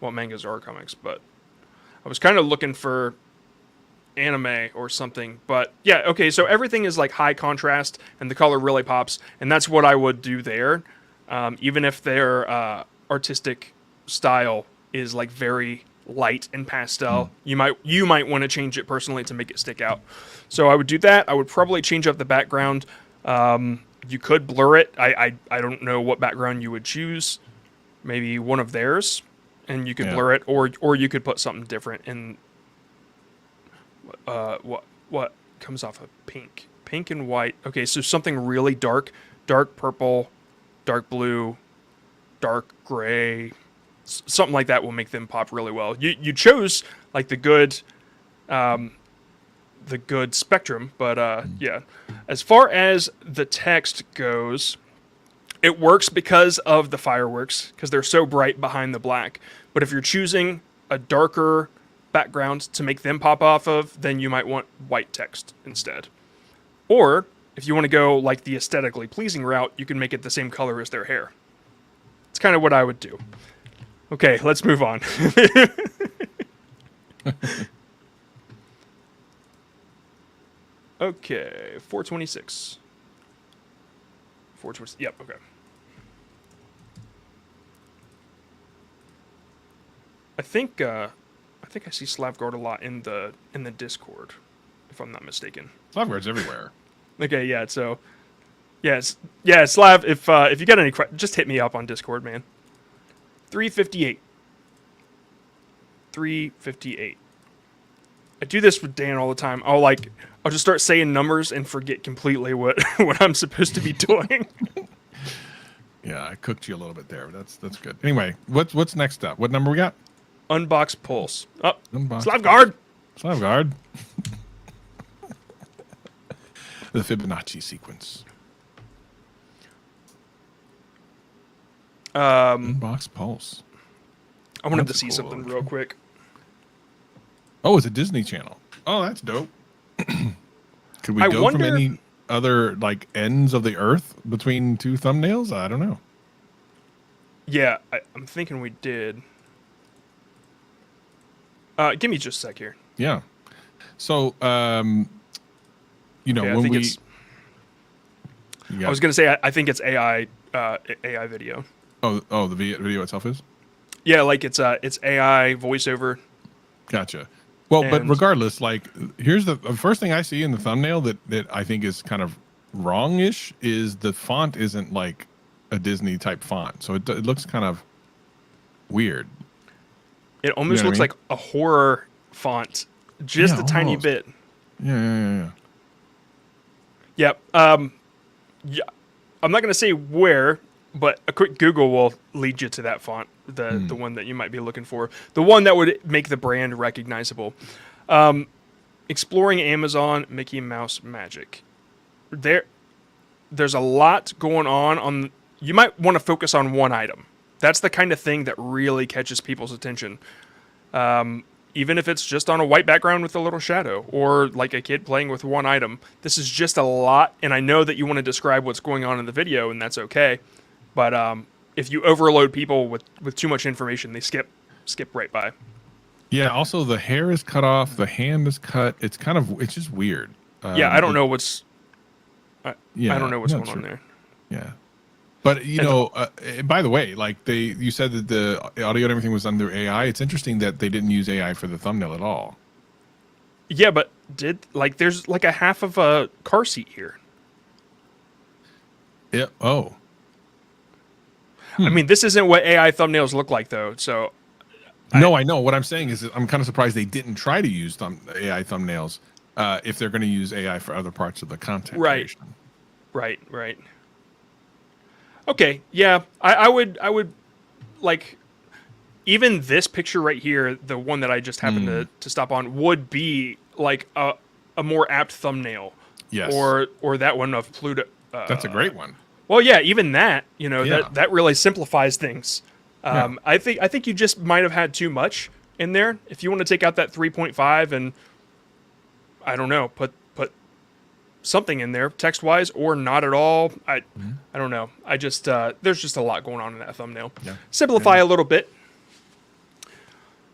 mangas are comics, but I was kind of looking for anime or something, but yeah, okay, so everything is like high contrast and the color really pops, and that's what I would do there. Even if their artistic style is like very light and pastel, you might want to change it personally to make it stick out. So I would do that. I would probably change up the background. You could blur it. I don't know what background you would choose. Maybe one of theirs, and you could blur it, or you could put something different in. What comes off of pink and white. Okay, so something really dark purple, dark blue, dark gray, something like that will make them pop really well. You chose like the good spectrum, but yeah. As far as the text goes, it works because of the fireworks, because they're so bright behind the black. But if you're choosing a darker background to make them pop off of, then you might want white text instead. Or if you want to go like the aesthetically pleasing route, you can make it the same color as their hair. It's kind of what I would do. Okay, let's move on. Okay, 426. 426. Yep, okay. I think I see Slavguard a lot in the Discord, if I'm not mistaken. Slavguard's everywhere. Okay, yeah, so Slav, if you got any questions, just hit me up on Discord, man. 358. 358. I do this with Dan all the time. I'll just start saying numbers and forget completely what I'm supposed to be doing. Yeah, I cooked you a little bit there. That's good. Anyway, what's next up? What number we got? Unbox Pulse. Oh, Unbox Slavguard. Slavguard. The Fibonacci sequence. Unbox Pulse. I wanted That's to see cool. something real quick. Oh, it's a Disney Channel. Oh, that's dope. Could we go from any other like ends of the earth between two thumbnails? I don't know. Yeah, I'm thinking we did. Give me just a sec here. Yeah. So, you know, Okay, when we, I was gonna say I think it's AI video. Oh, the video itself is. Yeah, like it's AI voiceover. Gotcha. Well, but regardless, like, here's the first thing I see in the thumbnail that I think is kind of wrong-ish is the font isn't like a Disney type font, so it looks kind of weird. It almost looks like a horror font, just a tiny almost. bit. Yeah. Yep. Yeah. I'm not gonna say where, but a quick Google will lead you to that font, the one that you might be looking for, the one that would make the brand recognizable. Exploring Amazon, Mickey Mouse Magic. There's a lot going on. You might want to focus on one item. That's the kind of thing that really catches people's attention. Even if it's just on a white background with a little shadow, or like a kid playing with one item. This is just a lot, and I know that you want to describe what's going on in the video, and that's okay. But if you overload people with too much information, they skip right by. Yeah. Also, the hair is cut off. The hand is cut. It's just weird. Yeah, I don't know what's. I don't know what's not going on sure. there. Yeah. But by the way, like you said that the audio and everything was under AI. It's interesting that they didn't use AI for the thumbnail at all. Yeah, but there's like a half of a car seat here. Yeah. Oh. I mean, this isn't what AI thumbnails look like, though. So. No, I know. What I'm saying is that I'm kind of surprised they didn't try to use AI thumbnails if they're going to use AI for other parts of the content. Right. Creation. Right. Okay, yeah, I would like, even this picture right here, the one that I just happened to stop on, would be like a more apt thumbnail. Yes. Or that one of Pluto. That's a great one. Well, yeah, even that, Yeah. that really simplifies things. Yeah. I think you just might have had too much in there. If you want to take out that 3.5 and I don't know, put something in there text wise or not at all. I don't know. I just there's just a lot going on in that thumbnail. Yeah. Simplify a little bit.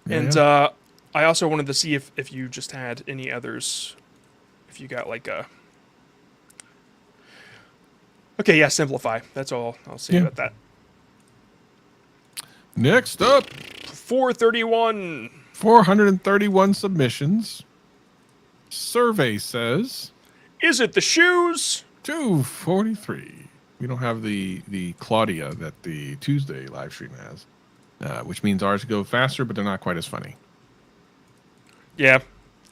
Yeah, And yeah. I also wanted to see if you just had any others. If you got like a okay, yeah, simplify. That's all I'll say Yeah. about that. Next up, 431. 431 submissions. Survey says Is it the shoes? 243. We don't have the Claudia that the Tuesday live stream has, which means ours go faster, but they're not quite as funny. Yeah,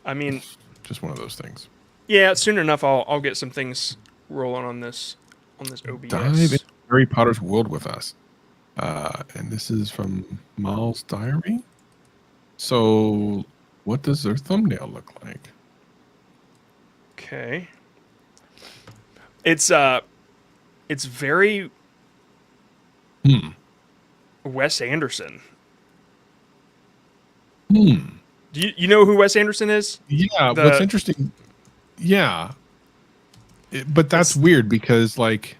I mean, Just one of those things. yeah. Soon enough, I'll get some things rolling on this OBS. Dive into Harry Potter's world with us. And this is from Miles' diary. So, what does their thumbnail look like? Okay. It's very Wes Anderson. Do you know who Wes Anderson is? Yeah, what's interesting, but that's weird because like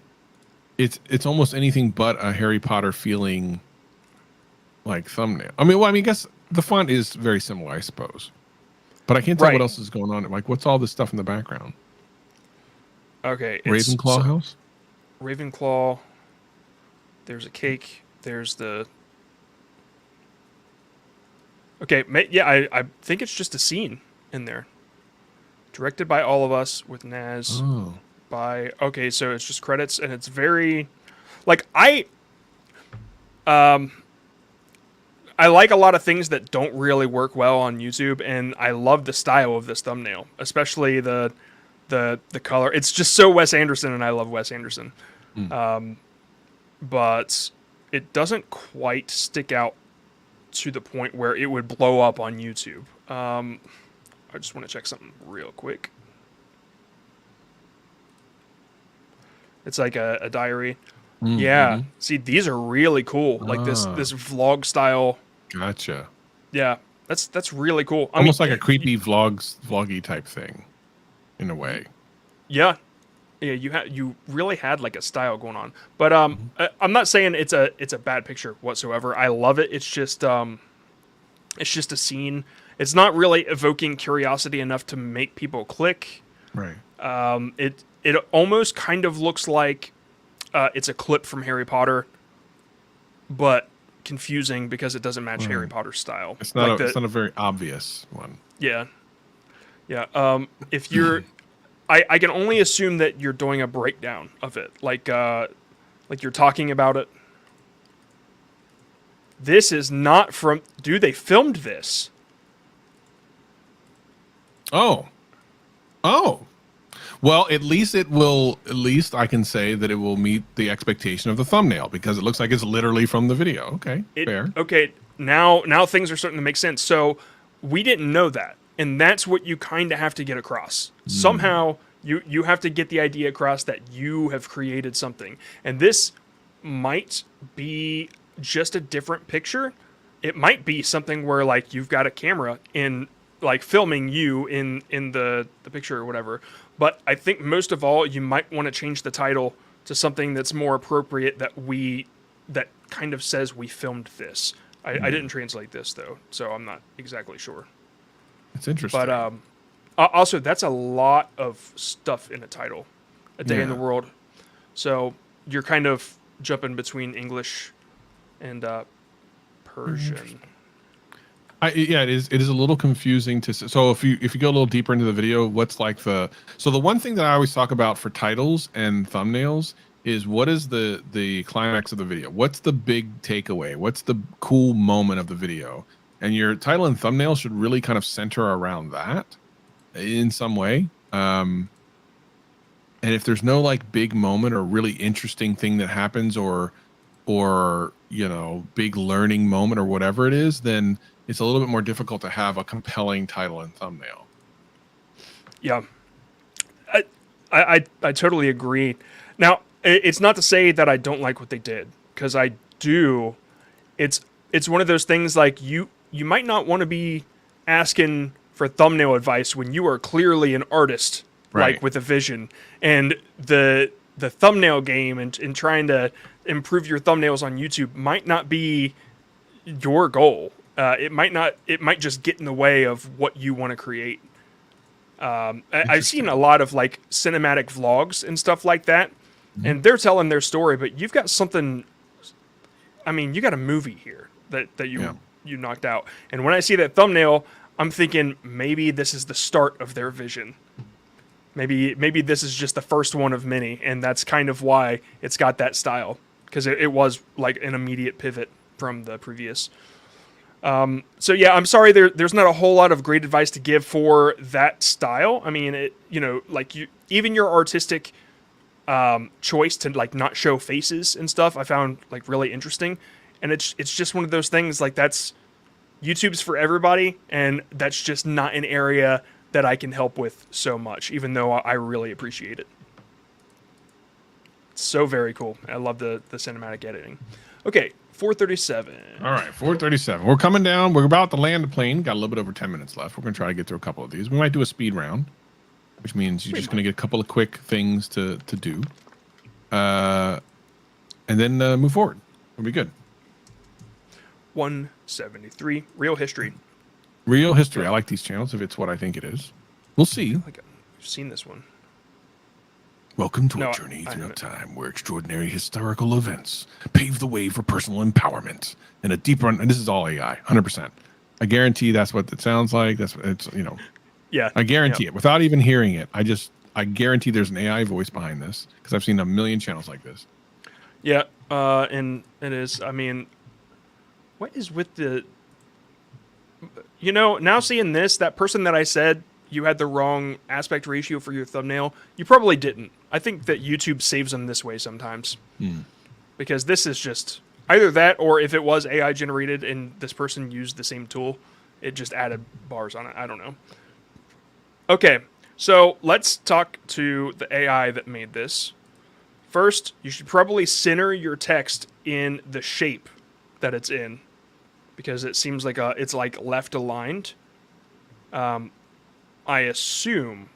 it's almost anything but a Harry Potter feeling like thumbnail. I mean, I guess the font is very similar, I suppose, but I can't tell Right. what else is going on. Like, what's all this stuff in the background? Okay. Ravenclaw house. Ravenclaw. There's a cake. There's the. Okay, yeah, I think it's just a scene in there. Directed by all of us with Naz. Oh, Okay, so it's just credits and it's very like I like a lot of things that don't really work well on YouTube, and I love the style of this thumbnail, especially the color. It's just so Wes Anderson, and I love Wes Anderson. But it doesn't quite stick out to the point where it would blow up on YouTube. I just want to check something real quick. It's like a diary. Yeah. See, these are really cool. Like this vlog style. gotcha. Yeah. That's really cool. Almost like a creepy vloggy type thing, in a way. Yeah. Yeah, you really had like a style going on. But I'm not saying it's a bad picture whatsoever. I love it. It's just a scene. It's not really evoking curiosity enough to make people click. Right. It almost kind of looks like it's a clip from Harry Potter, but confusing because it doesn't match Harry Potter's style. It's not like it's not a very obvious one. Yeah. Yeah. If you're, I can only assume that you're doing a breakdown of it, like you're talking about it. This is not from. Dude, they filmed this. Oh. Well, at least I can say that it will meet the expectation of the thumbnail because it looks like it's literally from the video. Okay, fair. Okay, now things are starting to make sense. So we didn't know that, and that's what you kind of have to get across. Somehow you have to get the idea across that you have created something, and this might be just a different picture. It might be something where like you've got a camera in like filming you in the picture or whatever. But I think most of all, you might want to change the title to something that's more appropriate that kind of says we filmed this. I didn't translate this though, so I'm not exactly sure. It's interesting. But also, that's a lot of stuff in a title. A Day in the World. So you're kind of jumping between English and Persian. It is a little confusing to. So if you go a little deeper into the video, what's like the one thing that I always talk about for titles and thumbnails is what is the climax of the video? What's the big takeaway? What's the cool moment of the video? And your title and thumbnail should really kind of center around that in some way. And if there's no like big moment or really interesting thing that happens or big learning moment or whatever it is, then it's a little bit more difficult to have a compelling title and thumbnail. Yeah, I totally agree. Now, it's not to say that I don't like what they did, because I do. It's one of those things like you might not want to be asking for thumbnail advice when you are clearly an artist, Right. like with a vision, and the thumbnail game and trying to improve your thumbnails on YouTube might not be your goal. It might just get in the way of what you want to create. I've seen a lot of like cinematic vlogs and stuff like that, and they're telling their story, but you've got something. I mean, you got a movie here that you knocked out. And when I see that thumbnail, I'm thinking maybe this is the start of their vision. Maybe this is just the first one of many, and that's kind of why it's got that style, because it was like an immediate pivot from the previous. So yeah, I'm sorry. There's not a whole lot of great advice to give for that style. I mean, even your artistic choice to like not show faces and stuff, I found like really interesting. And it's just one of those things like that's YouTube's for everybody, and that's just not an area that I can help with so much, even though I really appreciate it. It's so very cool. I love the cinematic editing. Okay, 437. All right, 437. We're coming down. We're about to land the plane. Got a little bit over 10 minutes left. We're going to try to get through a couple of these. We might do a speed round, which means you're just going to get a couple of quick things to do. And then move forward. It'll be good. 173. Real history. Real history. I like these channels if it's what I think it is. We'll see. Like I've seen this one. Welcome to No, a journey I through haven't. time where extraordinary historical events pave the way for personal empowerment and a deeper. And this is all AI, 100%. I guarantee that's what it sounds like. That's what it's, Yeah. I guarantee it without even hearing it. I guarantee there's an AI voice behind this because I've seen a million channels like this. Yeah. And it is. I mean, what is with the? Now seeing this, that person that I said you had the wrong aspect ratio for your thumbnail, you probably didn't. I think that YouTube saves them this way sometimes. Because this is just either that, or if it was AI generated and this person used the same tool, it just added bars on it. I don't know. Okay, so let's talk to the AI that made this. First, you should probably center your text in the shape that it's in, because it seems like it's like left aligned. I assume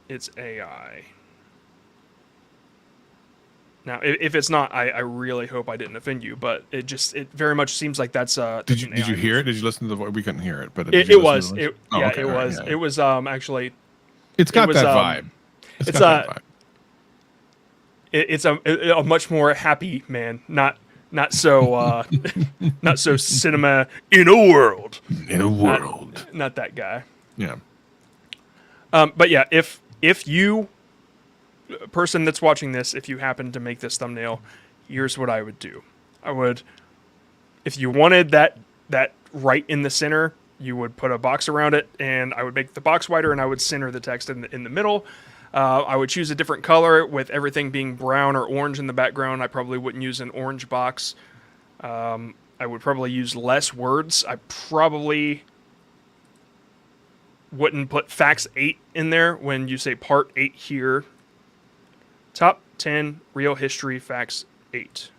it's AI. Now, if it's not, I really hope I didn't offend you, but it very much seems like that's Did you hear it? Did you listen to the voice? We couldn't hear it, but it was. It was. It was actually. It's got was, that vibe. It's got that vibe. It's a much more happy man, not so not so cinema in a world. In a world. Not that guy. Yeah. But yeah, if you, person that's watching this, if you happen to make this thumbnail, here's what I would do. If you wanted that right in the center, you would put a box around it, and I would make the box wider, and I would center the text in the middle. I would choose a different color with everything being brown or orange in the background. I probably wouldn't use an orange box. I would probably use less words. I probably wouldn't put facts 8 in there when you say part 8 here. Top 10 real history facts 8.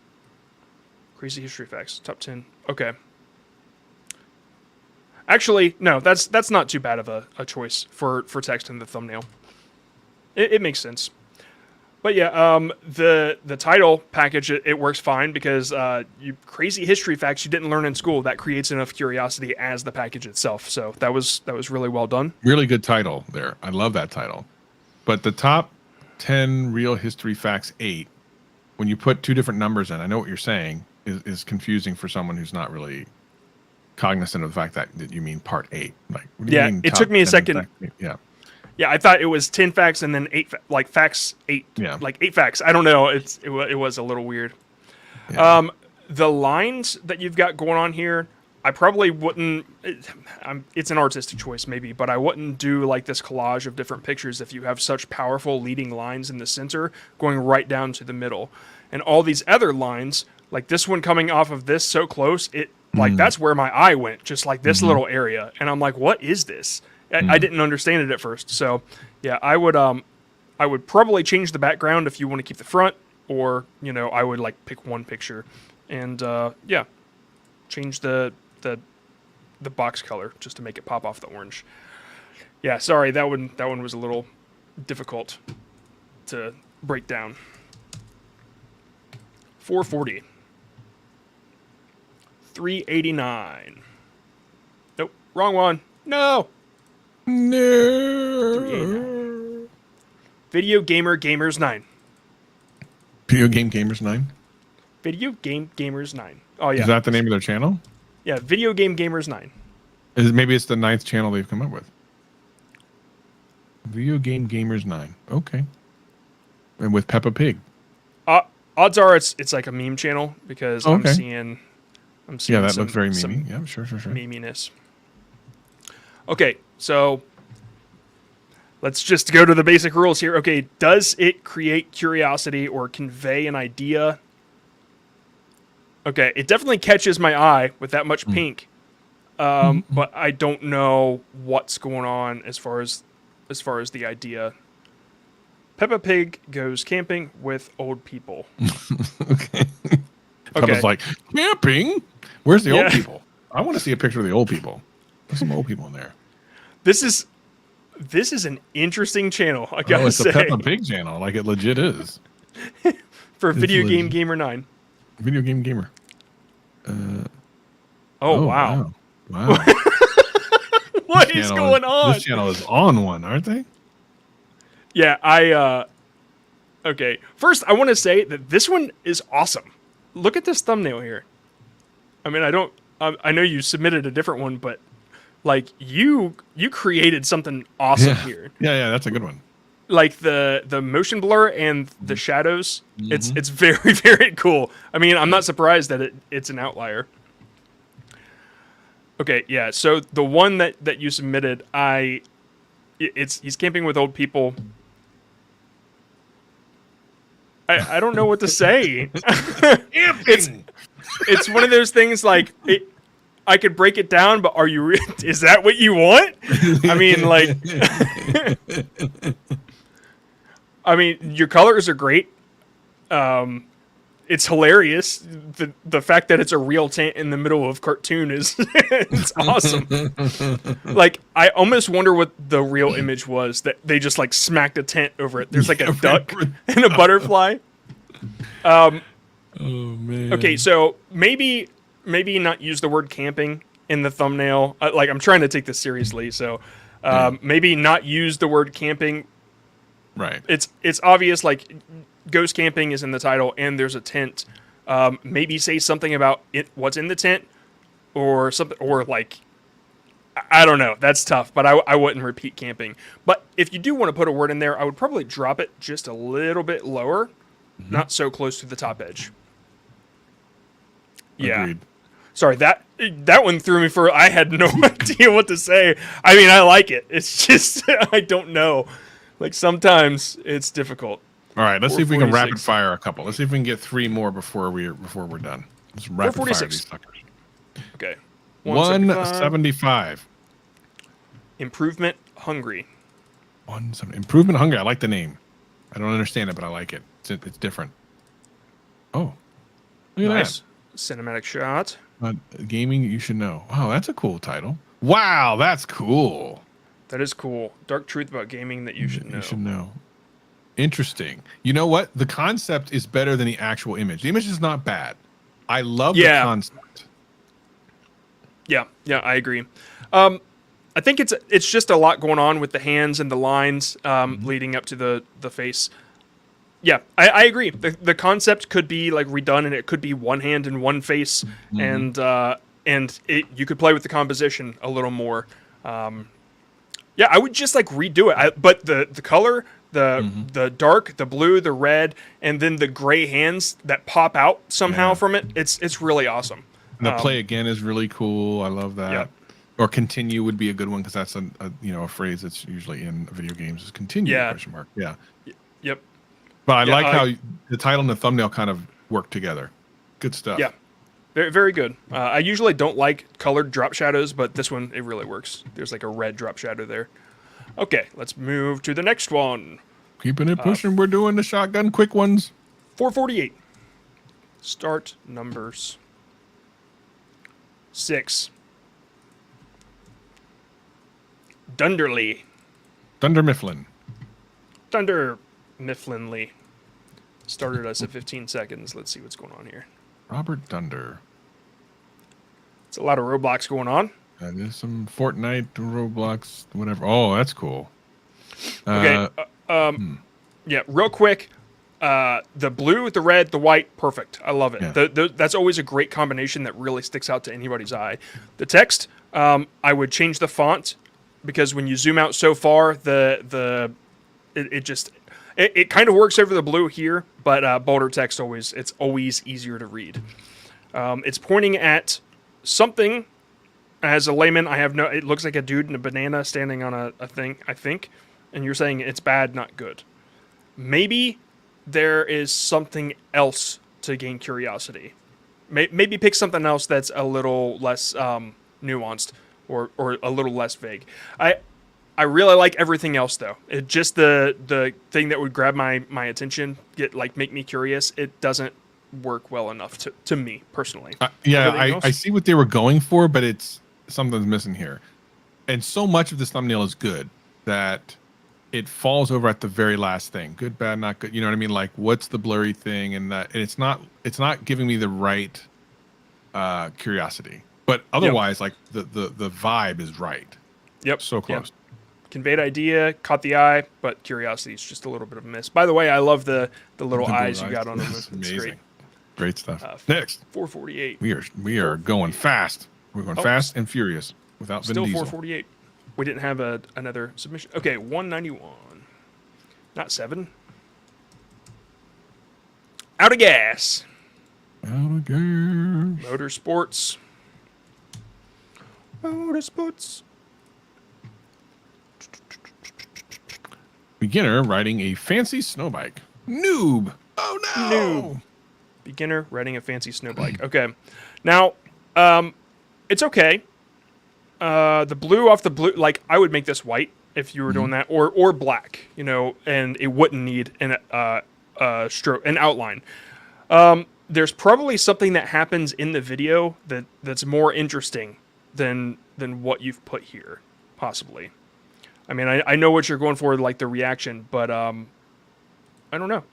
Crazy history facts. Top 10. Okay. Actually, no, that's not too bad of a choice for text in the thumbnail. It makes sense. But yeah, the title package, it works fine because you crazy history facts you didn't learn in school. That creates enough curiosity as the package itself. So that was really well done. Really good title there. I love that title. But the top 10 real history facts 8, when you put two different numbers in, I know what you're saying, is confusing for someone who's not really cognizant of the fact that you mean part 8. Like, what do you mean it took me a second. Yeah. Yeah, I thought it was 10 facts and then 8, like facts 8. Yeah. Like 8 facts. I don't know. It was a little weird. Yeah. The lines that you've got going on here, I probably wouldn't. It's an artistic choice, maybe, but I wouldn't do like this collage of different pictures if you have such powerful leading lines in the center going right down to the middle. And all these other lines, like this one coming off of this so close, that's where my eye went, just like this little area. And I'm like, what is this? I didn't understand it at first. So, yeah, I would probably change the background if you want to keep the front, or I would like pick one picture, and yeah, change the box color just to make it pop off the orange. Yeah, sorry, that one was a little difficult to break down. 440. 389. Nope, wrong one. No. No. 389. Video Gamer Gamers 9. Video Game Gamers 9? Video Game Gamers 9. Oh, yeah. Is that the name of their channel? Yeah, Video Game Gamers 9. Maybe it's the 9th channel they've come up with. Video Game Gamers 9. Okay. And with Peppa Pig. Odds are it's like a meme channel because Okay. I'm seeing Yeah, that some, looks very some memey. Yeah, sure. meminess. Okay, so let's just go to the basic rules here. Okay, does it create curiosity or convey an idea? Okay, it definitely catches my eye with that much pink, but I don't know what's going on as far as the idea. Peppa Pig goes camping with old people. Okay. Okay. Peppa's like, camping? Where's the Yeah. old people? I want to see a picture of the old people. There's some old people in there. This is an interesting channel, I gotta It's say, a Peppa Pig channel, like it legit is. for Video legit. Game Gamer 9. Video Game Gamer. Oh, wow. Wow. What This is channel going on? This channel is on one, aren't they? Yeah, okay. First, I want to say that this one is awesome. Look at this thumbnail here. I mean, I know you submitted a different one, but like you created something awesome here. Yeah, that's a good one. Like the motion blur and the shadows. It's very, very cool. I mean, I'm not surprised that it's an outlier. Okay, yeah. So the one that you submitted, he's camping with old people. I don't know what to say. It's one of those things like I could break it down, but are you? Is that what you want? I mean, like, I mean, your colors are great. It's hilarious. The fact that it's a real tent in the middle of cartoon is it's awesome. Like, I almost wonder what the real image was that they just like smacked a tent over it. There's like a duck and a butterfly. Oh man. Okay, so maybe not use the word camping in the thumbnail. Like, I'm trying to take this seriously, so maybe not use the word camping. Right. It's obvious, like, ghost camping is in the title and there's a tent. Maybe say something about what's in the tent or something, or like, I don't know. That's tough, but I wouldn't repeat camping. But if you do want to put a word in there, I would probably drop it just a little bit lower, not so close to the top edge. Yeah. Agreed. Sorry, that one threw me for. I had no idea what to say. I mean, I like it. It's just I don't know. Like, sometimes it's difficult. All right, let's see if we can 446. rapid fire a couple. Let's see if we can get 3 more before we're done. Let's rapid fire 446. these suckers. Okay. 175. Improvement hungry. 170. Improvement hungry. I like the name. I don't understand it, but I like it. It's different. Oh, look at Nice. Cinematic shot. that. Gaming you should know. Wow, that's a cool title. Wow, that's cool. That is cool. Dark truth about gaming that you should know. You should know. Interesting. You know what? The concept is better than the actual image. The image is not bad. I love the concept. Yeah, I agree. I think it's just a lot going on with the hands and the lines leading up to the face. Yeah, I agree. The concept could be like redone, and it could be one hand and one face, and you could play with the composition a little more. Yeah, I would just like redo it. But the color, the dark, the blue, the red, and then the gray hands that pop out somehow from it. It's really awesome. And the play again is really cool. I love that. Yeah. Or continue would be a good one because that's a phrase that's usually in video games is continue question mark. Yeah. Yep. But I like how the title and the thumbnail kind of work together. Good stuff. Yeah. Very, very good. I usually don't like colored drop shadows, but this one, it really works. There's like a red drop shadow there. Okay, let's move to the next one. Keeping it pushing. We're doing the shotgun quick ones. 448. Start numbers. 6. Dunderly. Dunder Mifflin. Dunder Mifflinly. Started us at 15 seconds. Let's see what's going on here. Robert Dunder. It's a lot of Roblox going on. There's some Fortnite, Roblox, whatever. Oh, that's cool. Okay. Yeah, real quick. The blue, the red, the white, perfect. I love it. Yeah. That's always a great combination that really sticks out to anybody's eye. The text, I would change the font because when you zoom out so far, it kind of works over the blue here, but bolder text it's always easier to read. It's pointing at something. As a layman, it looks like a dude in a banana standing on a thing, I think, and you're saying it's bad, not good. Maybe there is something else to gain curiosity. Maybe pick something else that's a little less nuanced or a little less vague. I really like everything else though. It just the thing that would grab my attention, make me curious. It doesn't work well enough to me personally. I see what they were going for, but it's something's missing here. And so much of this thumbnail is good that it falls over at the very last thing. Good, bad, not good. You know what I mean? Like, what's the blurry thing? And it's not giving me the right curiosity. But otherwise, like the vibe is right. Yep. So close. Yep. Conveyed idea, caught the eye, but curiosity is just a little bit of a miss. By the way, I love the little eyes you got on them. It's amazing. Great stuff. Next. 448. We are going fast. We're going fast and furious without Vin Still Diesel. 448. We didn't have another submission. Okay, 191. Not 7. Out of gas. Out of gas. Motorsports. Beginner riding a fancy snow bike. Noob. Oh no. Noob. Beginner riding a fancy snow bike. Okay. Now, it's okay. The blue off the blue, like I would make this white if you were doing that, or black, and it wouldn't need an outline. There's probably something that happens in the video that's more interesting than what you've put here, possibly. I mean, I know what you're going for, like the reaction, but I don't know.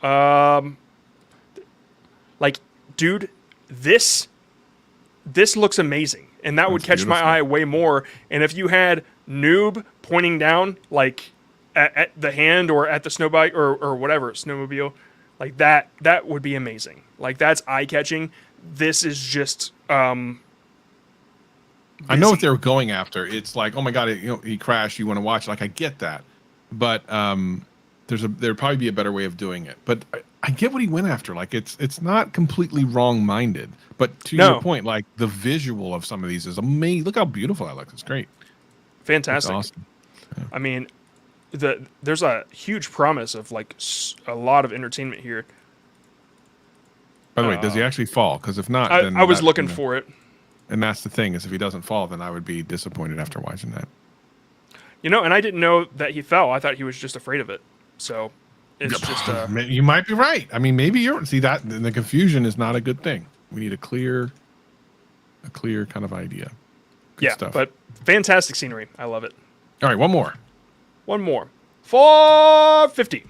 Like, dude, this looks amazing. And that would catch my eye way more. And if you had noob pointing down, like at the hand or at the snow bike or whatever, snowmobile, like that would be amazing. Like that's eye catching. This is just. I know what they were going after. It's like, oh my god, he crashed. You want to watch? Like I get that, but there'd probably be a better way of doing it. But I get what he went after. Like it's not completely wrong-minded. But to your point, like the visual of some of these is amazing. Look how beautiful that looks. It's great. Fantastic. It's awesome. Yeah. I mean, there's a huge promise of like a lot of entertainment here. By the way, does he actually fall? Because if not, then I was looking for it. And that's the thing is, if he doesn't fall, then I would be disappointed after watching that. And I didn't know that he fell. I thought he was just afraid of it. So it's just you might be right. I mean, maybe you're that. The confusion is not a good thing. We need a clear kind of idea. Good stuff. But fantastic scenery. I love it. All right, one more. 450.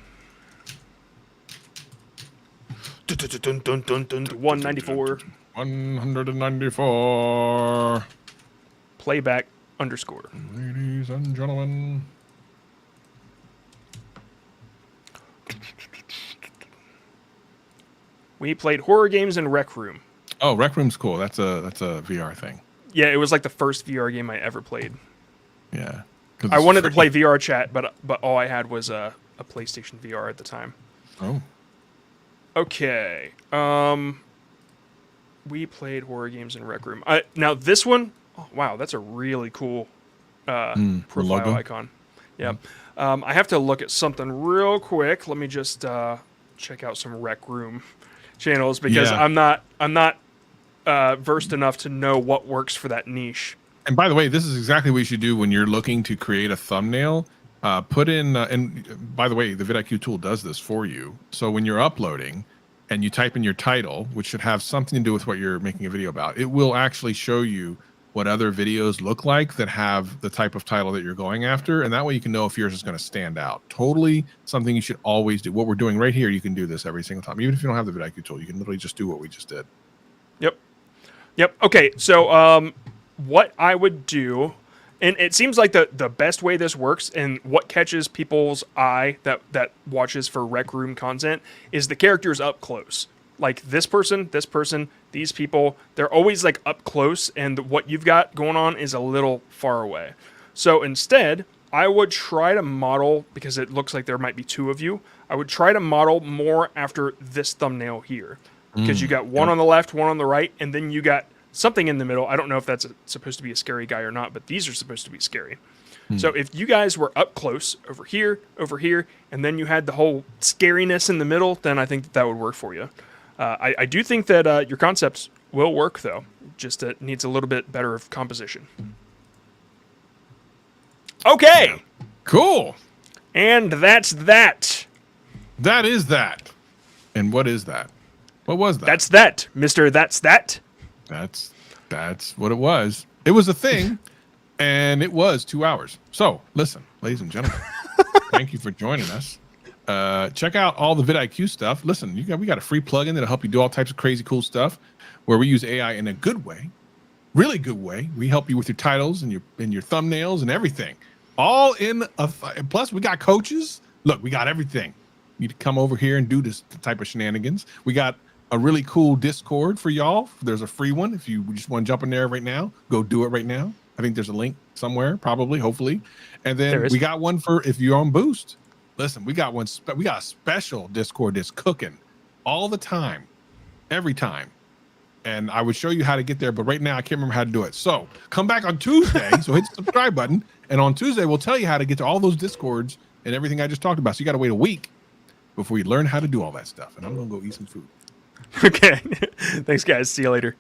194. 194. Playback _. Ladies and gentlemen. We played horror games in Rec Room. Oh, Rec Room's cool. That's a VR thing. Yeah, it was like the first VR game I ever played. Yeah. I wanted to play VR chat, but all I had was a PlayStation VR at the time. Oh. Okay. We played horror games in Rec Room. Now this one, oh, wow, that's a really cool profile logo? icon. Yeah. I have to look at something real quick. Let me just check out some Rec Room channels because I'm not versed enough to know what works for that niche. And by the way, this is exactly what you should do when you're looking to create a thumbnail. Put in, and by the way, the vidIQ tool does this for you. So when you're uploading, and you type in your title, which should have something to do with what you're making a video about, it will actually show you what other videos look like that have the type of title that you're going after. And that way you can know if yours is going to stand out. Totally something you should always do. What we're doing right here, you can do this every single time. Even if you don't have the vidIQ tool, you can literally just do what we just did. Yep. Okay, so what I would do, and it seems like the best way this works and what catches people's eye that watches for Rec Room content is the characters up close. Like this person, these people, they're always like up close, and what you've got going on is a little far away. So instead, I would try to model, because it looks like there might be two of you, I would try to model more after this thumbnail here. Because you got one on the left, one on the right, and then you got something in the middle. I don't know if that's supposed to be a scary guy or not, but these are supposed to be scary. So if you guys were up close, over here, and then you had the whole scariness in the middle, then I think that would work for you. I do think that your concepts will work, though. Just it needs a little bit better of composition. Okay. Cool. And that's that. That is that. And what is that? What was that? That's that, Mr. That's that. That's what it was. It was a thing, and it was 2 hours. So listen, ladies and gentlemen, thank you for joining us. Check out all the vidIQ stuff. Listen, we got a free plugin that'll help you do all types of crazy cool stuff where we use AI in a good way, really good way. We help you with your titles and your thumbnails and everything. All in plus we got coaches. Look, we got everything. You need to come over here and do this type of shenanigans. We got a really cool Discord for y'all. There's a free one. If you just want to jump in there right now, go do it right now. I think there's a link somewhere, probably, hopefully. And then we got one for if you're on Boost. Listen, we got one. We got a special Discord that's cooking all the time, every time. And I would show you how to get there, but right now I can't remember how to do it. So come back on Tuesday. So hit the subscribe button, and on Tuesday we'll tell you how to get to all those Discords and everything I just talked about. So you got to wait a week before you learn how to do all that stuff. And I'm gonna go eat some food. Okay. Thanks, guys. See you later.